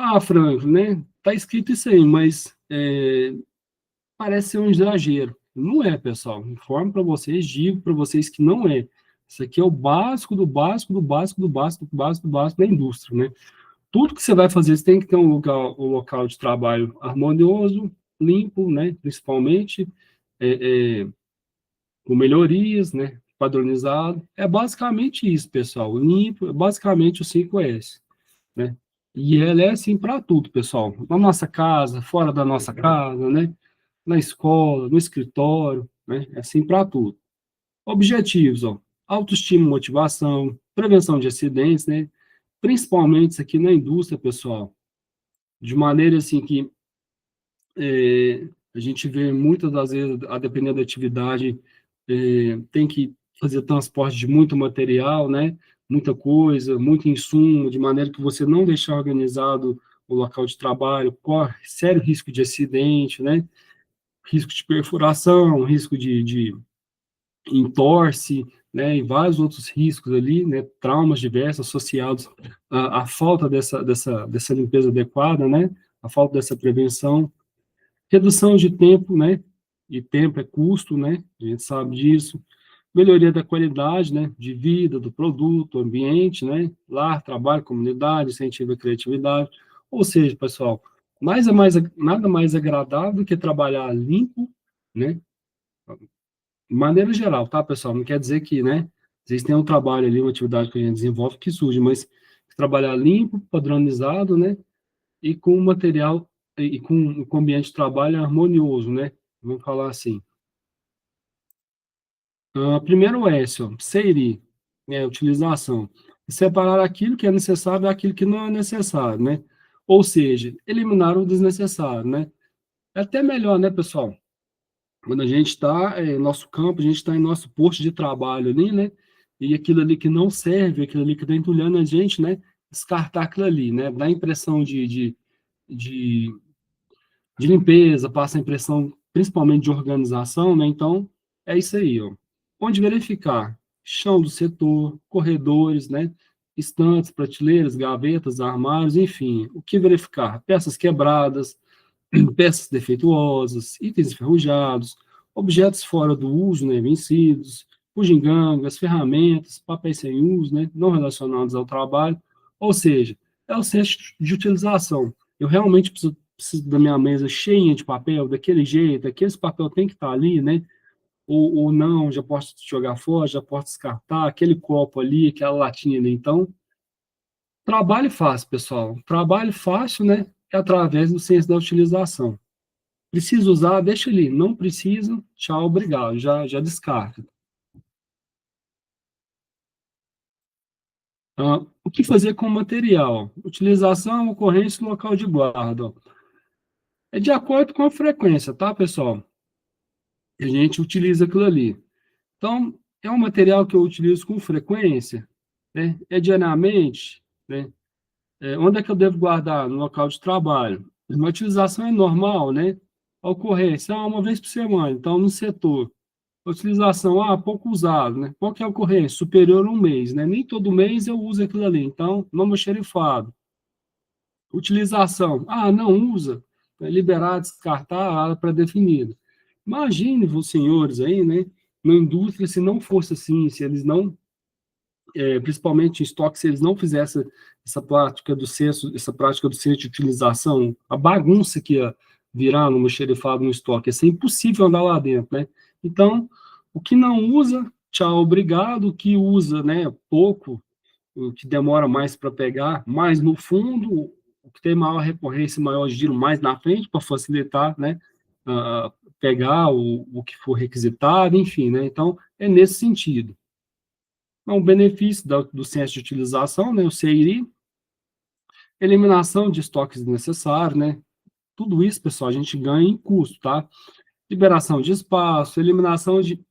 Ah, Franco, né? Tá escrito isso aí, mas parece ser um exagero. Não é, pessoal. Informo para vocês, digo para vocês que não é. Isso aqui é o básico do básico do básico do básico do básico do básico da indústria, né? Tudo que você vai fazer, você tem que ter um local de trabalho harmonioso, limpo, né? Principalmente, é, é, com melhorias, né? Padronizado. É basicamente isso, pessoal. Limpo, é basicamente o 5S, né? E ela é assim para tudo, pessoal. Na nossa casa, fora da nossa casa, né? Na escola, no escritório, né? É assim para tudo. Objetivos, ó. Autoestima e motivação, prevenção de acidentes, né? Principalmente isso aqui na indústria, pessoal. De maneira assim que a gente vê muitas das vezes, a depender da atividade, tem que fazer transporte de muito material, né? Muita coisa, muito insumo, de maneira que você não deixar organizado o local de trabalho, corre sério risco de acidente, né? Risco de perfuração, risco de entorse, né? E vários outros riscos ali, né? Traumas diversos associados à falta dessa limpeza adequada, né? A falta dessa prevenção. Redução de tempo, né? E tempo é custo, né? A gente sabe disso. Melhoria da qualidade, né? De vida, do produto, ambiente, né? Lar, trabalho, comunidade, incentivo à criatividade. Ou seja, pessoal, nada mais agradável do que trabalhar limpo, né? De maneira geral, tá, pessoal? Não quer dizer que, né? Vocês têm um trabalho ali, uma atividade que a gente desenvolve que surge, mas trabalhar limpo, padronizado, né? E com material com ambiente de trabalho harmonioso, né? Vamos falar assim. Primeiro S, ó, SEIRI, né, utilização. Separar aquilo que é necessário daquilo que não é necessário, né? Ou seja, eliminar o desnecessário, né? É até melhor, né, pessoal? Quando a gente está em nosso campo, a gente está em nosso posto de trabalho ali, né? E aquilo ali que não serve, aquilo ali que está entulhando a gente, né? Descartar aquilo ali, né? Dá a impressão de de limpeza, passa a impressão principalmente de organização, né? Então, é isso aí, ó. Onde verificar? Chão do setor, corredores, né? Estantes, prateleiras, gavetas, armários, enfim. O que verificar? Peças quebradas, peças defeituosas, itens enferrujados, objetos fora do uso, né? Vencidos, bugigangas, ferramentas, papéis sem uso, né? Não relacionados ao trabalho. Ou seja, é o senso de utilização. Eu realmente preciso da minha mesa cheia de papel, daquele jeito, aqueles papel tem que estar ali, né? Ou não, já posso jogar fora, já posso descartar, aquele copo ali, aquela latinha ali. Então, trabalho fácil, pessoal. Trabalho fácil, né? É através do senso da utilização. Precisa usar, deixa ali. Não precisa, tchau, obrigado. Já descarta. O que fazer com o material? Utilização, ocorrência e local de guarda. Ó. É de acordo com a frequência, tá, pessoal? A gente utiliza aquilo ali. Então, é um material que eu utilizo com frequência, né? É diariamente, né? Onde é que eu devo guardar? No local de trabalho. Uma utilização é normal, né? A ocorrência, uma vez por semana. Então, no setor. A utilização, pouco usado, né? Qual que é a ocorrência? Superior a um mês, né? Nem todo mês eu uso aquilo ali. Então, nome xerifado. Utilização, não usa. É liberar, descartar, área pré-definida. Imagine os senhores aí, né? Na indústria, se não fosse assim, se eles não principalmente em estoque, se eles não fizessem essa prática do senso de utilização, a bagunça que ia virar no xerifado no estoque, ia ser impossível andar lá dentro, né? Então, o que não usa, tchau, obrigado, o que usa, né, pouco, o que demora mais para pegar, mais no fundo, o que tem maior recorrência, maior giro mais na frente, para facilitar, né, pegar o que for requisitado, enfim, né? Então, é nesse sentido. O benefício do senso de utilização, né, o CIRI, eliminação de estoques desnecessários, né, tudo isso, pessoal, a gente ganha em custo, tá? Liberação de espaço, eliminação de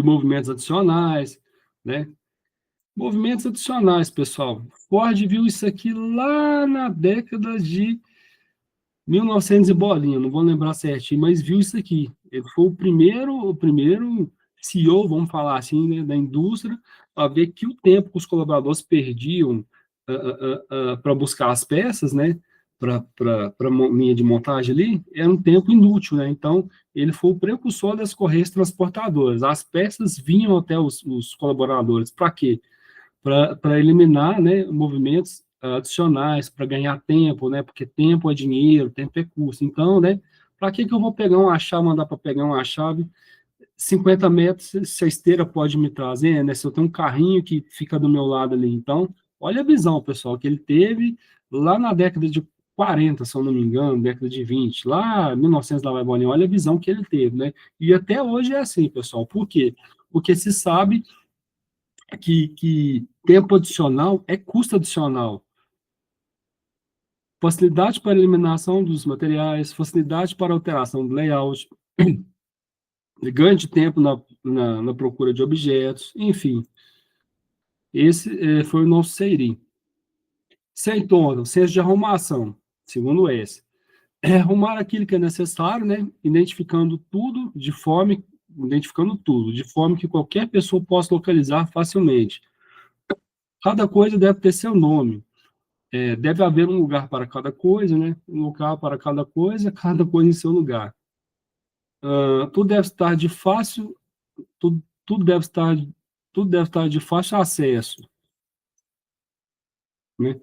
movimentos adicionais, né? Movimentos adicionais, pessoal. Ford viu isso aqui lá na década de 1900 e bolinha, não vou lembrar certinho, mas viu isso aqui. Ele foi o primeiro CEO, vamos falar assim, né, da indústria, a ver que o tempo que os colaboradores perdiam para buscar as peças, né, para a linha de montagem ali, era um tempo inútil, né? Então, ele foi o precursor das correias transportadoras. As peças vinham até os colaboradores. Para quê? Para eliminar, né, movimentos adicionais, para ganhar tempo, né? Porque tempo é dinheiro, tempo é custo. Então, né, para que eu vou pegar uma chave, mandar para pegar uma chave 50 metros, se a esteira pode me trazer, né? Se eu tenho um carrinho que fica do meu lado ali. Então, olha a visão, pessoal, que ele teve lá na década de 40, se eu não me engano, década de 20, lá 1900 lá vai bolinha, olha a visão que ele teve, né? E até hoje é assim, pessoal. Por quê? Porque se sabe que tempo adicional é custo adicional. Facilidade para eliminação dos materiais, facilidade para alteração do layout, ganho de tempo na procura de objetos, enfim. Esse foi o nosso SEIRI. Seitona, senso de arrumação, segundo S. É arrumar aquilo que é necessário, né? Identificando tudo, de forma que qualquer pessoa possa localizar facilmente. Cada coisa deve ter seu nome. Deve haver um lugar para cada coisa, né? Um local para cada coisa em seu lugar. Tudo deve estar de fácil, tudo deve estar de fácil acesso, né?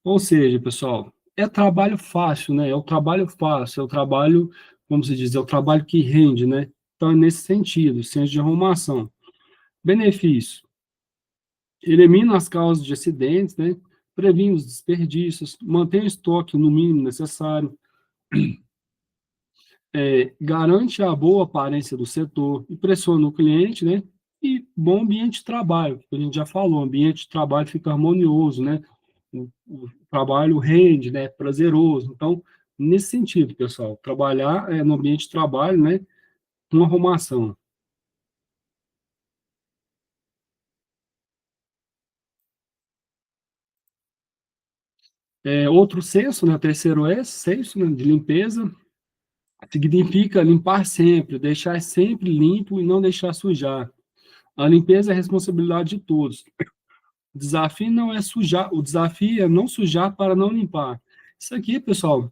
Ou seja, pessoal, é trabalho fácil, né? É o trabalho fácil, é o trabalho, como se diz, é o trabalho que rende, né? Então, é nesse sentido, ciência de arrumação. Benefício: elimina as causas de acidentes, né? Previne os desperdícios, mantém o estoque no mínimo necessário, garante a boa aparência do setor, impressiona o cliente, né? E bom ambiente de trabalho, que a gente já falou, o ambiente de trabalho fica harmonioso, né? O trabalho rende, né? Prazeroso. Então, nesse sentido, pessoal, trabalhar no ambiente de trabalho, né? Com arrumação. Outro senso, né? Terceiro S, senso, né? De limpeza, significa limpar sempre, deixar sempre limpo e não deixar sujar. A limpeza é responsabilidade de todos. O desafio não é sujar, o desafio é não sujar para não limpar. Isso aqui, pessoal,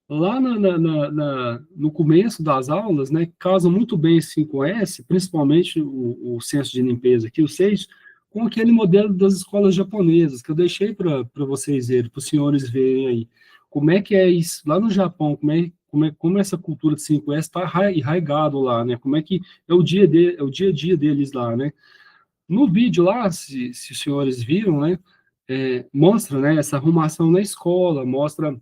lá no começo das aulas, né, casa muito bem esse 5S, principalmente o senso de limpeza aqui, o 6, com aquele modelo das escolas japonesas, que eu deixei para vocês verem, para os senhores verem aí. Como é que é isso lá no Japão, como essa cultura de 5S está enraigado lá, né? Como é que é o dia a dia deles lá, né? No vídeo lá, se os senhores viram, né, mostra, né, essa arrumação na escola, mostra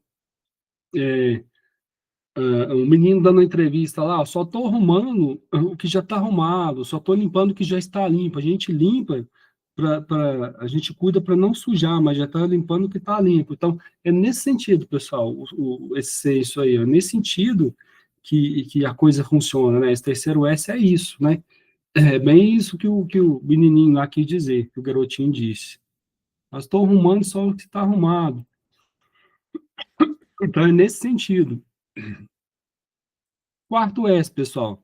um menino dando uma entrevista lá, só estou arrumando o que já está arrumado, só estou limpando o que já está limpo. A gente limpa, a gente cuida para não sujar, mas já está limpando o que está limpo. Então, é nesse sentido, pessoal, isso aí, é nesse sentido que a coisa funciona, né? Esse terceiro S é isso, né? É bem isso que o menininho lá quis dizer, que o garotinho disse. Mas estou arrumando só o que está arrumado. Então, é nesse sentido. Quarto S, pessoal,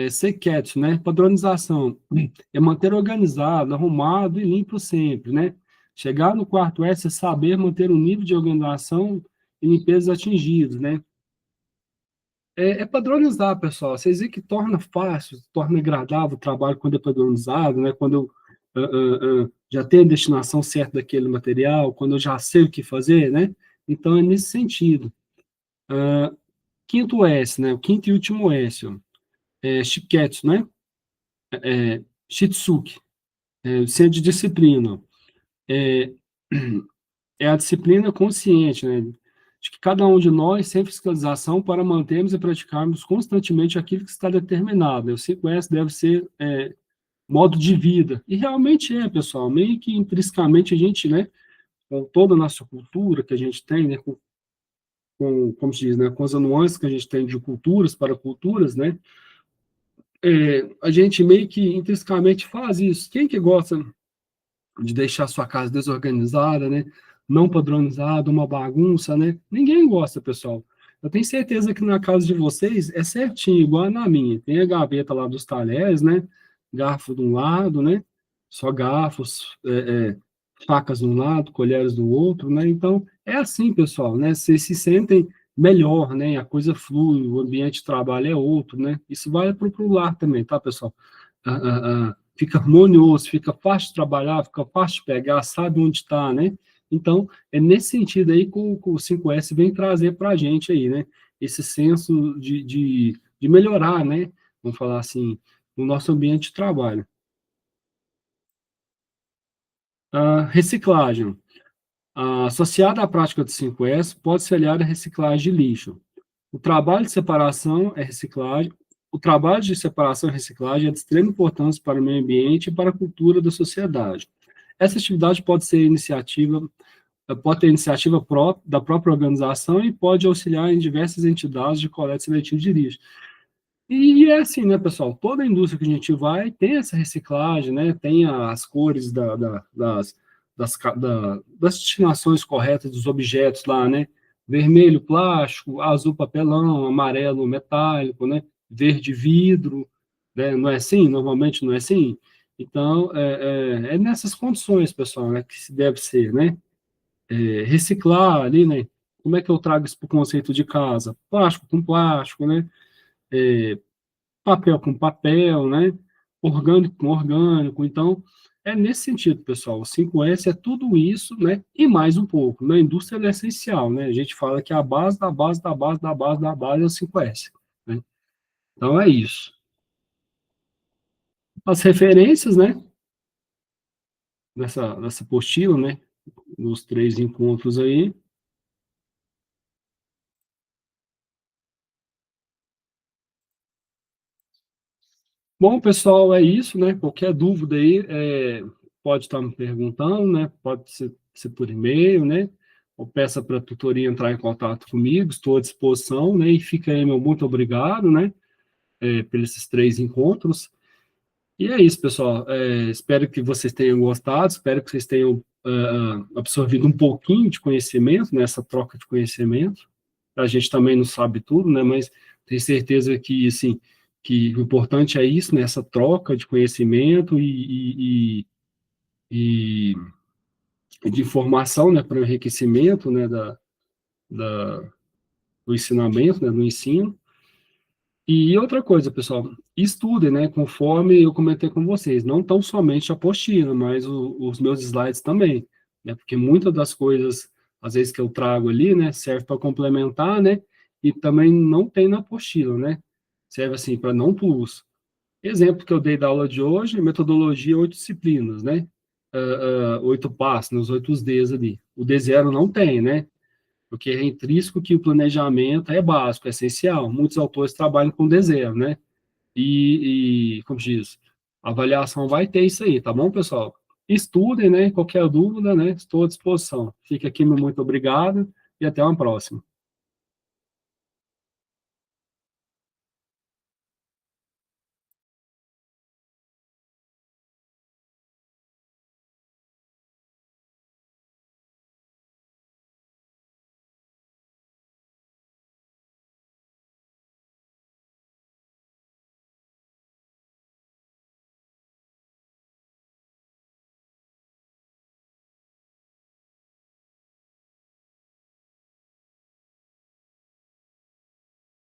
ser quieto, né? Padronização. É manter organizado, arrumado e limpo sempre, né? Chegar no quarto S é saber manter o nível de organização e limpeza atingidos, né? Padronizar, pessoal. Vocês veem que torna fácil, torna agradável o trabalho quando é padronizado, né? Quando eu já tenho a destinação certa daquele material, quando eu já sei o que fazer, né? Então, é nesse sentido. Quinto S, né? O quinto e último S, ó, Shiketsu, né? Shitsuki, centro de disciplina. É, é a disciplina consciente, né? De que cada um de nós sem fiscalização para mantermos e praticarmos constantemente aquilo que está determinado, né? O 5S deve ser modo de vida. E realmente pessoal, meio que intrinsecamente a gente, né, com toda a nossa cultura que a gente tem, né, como se diz, né, com as nuances que a gente tem de culturas para culturas, né, a gente meio que intrinsecamente faz isso. Quem que gosta de deixar sua casa desorganizada, né, não padronizada, uma bagunça, né? Ninguém gosta, pessoal. Eu tenho certeza que na casa de vocês é certinho, igual na minha. Tem a gaveta lá dos talheres, né? Garfo de um lado, né? Só garfos, facas de um lado, colheres do outro, né? Então, é assim, pessoal, né? Vocês se sentem melhor, né? A coisa flui, o ambiente de trabalho é outro, né? Isso vai para o lar também, tá, pessoal? Fica harmonioso, fica fácil de trabalhar, fica fácil de pegar, sabe onde está, né? Então, é nesse sentido aí que o 5S vem trazer para a gente aí, né? Esse senso de melhorar, né? Vamos falar assim, no nosso ambiente de trabalho. Reciclagem. Associada à prática do 5S, pode ser aliada à reciclagem de lixo. O trabalho de separação é reciclagem. O trabalho de separação e reciclagem é de extrema importância para o meio ambiente e para a cultura da sociedade. Essa atividade pode ter iniciativa própria, da própria organização e pode auxiliar em diversas entidades de coleta seletiva de lixo. E é assim, né, pessoal? Toda indústria que a gente vai tem essa reciclagem, né? Tem as cores das destinações corretas dos objetos lá, né? Vermelho, plástico, azul, papelão, amarelo, metálico, né? Verde, vidro, né? Não é assim? Normalmente não é assim? Então, é nessas condições, pessoal, né, que se deve ser, né? Reciclar ali, né? Como é que eu trago isso para o conceito de casa? Plástico com plástico, né? Papel com papel, né? Orgânico com orgânico. Então, é nesse sentido, pessoal. O 5S é tudo isso, né? E mais um pouco. Na indústria é essencial, né? A gente fala que a base da base da base da base da base é o 5S, né? Então é isso. As referências, né? Nessa apostila, né? Nos 3 encontros aí. Bom, pessoal, é isso, né? Qualquer dúvida aí, pode estar me perguntando, né? Pode ser por e-mail, né? Ou peça para a tutoria entrar em contato comigo, estou à disposição, né? E fica aí meu muito obrigado, né? Pelos esses 3 encontros. E é isso, pessoal. Espero que vocês tenham gostado, espero que vocês tenham absorvido um pouquinho de conhecimento nessa troca de conhecimento. A gente também não sabe tudo, né? Mas tenho certeza que, assim, que o importante é isso, né? Essa troca de conhecimento e de informação, né? Para o enriquecimento, né? Da, do ensinamento, né? Do ensino. E outra coisa, pessoal, estudem, né? Conforme eu comentei com vocês, não tão somente a apostila, mas os meus slides também, né? Porque muitas das coisas, às vezes, que eu trago ali, né? Serve para complementar, né? E também não tem na apostila, né? Serve, assim, para não plus. Exemplo que eu dei da aula de hoje, metodologia 8 disciplinas, né? 8 passos, nos 8 Ds ali. O D0 não tem, né? Porque é intrínseco que o planejamento é básico, é essencial. Muitos autores trabalham com D0, né? Como diz, a avaliação vai ter isso aí, tá bom, pessoal? Estudem, né? Qualquer dúvida, né? Estou à disposição. Fica aqui meu muito obrigado e até uma próxima.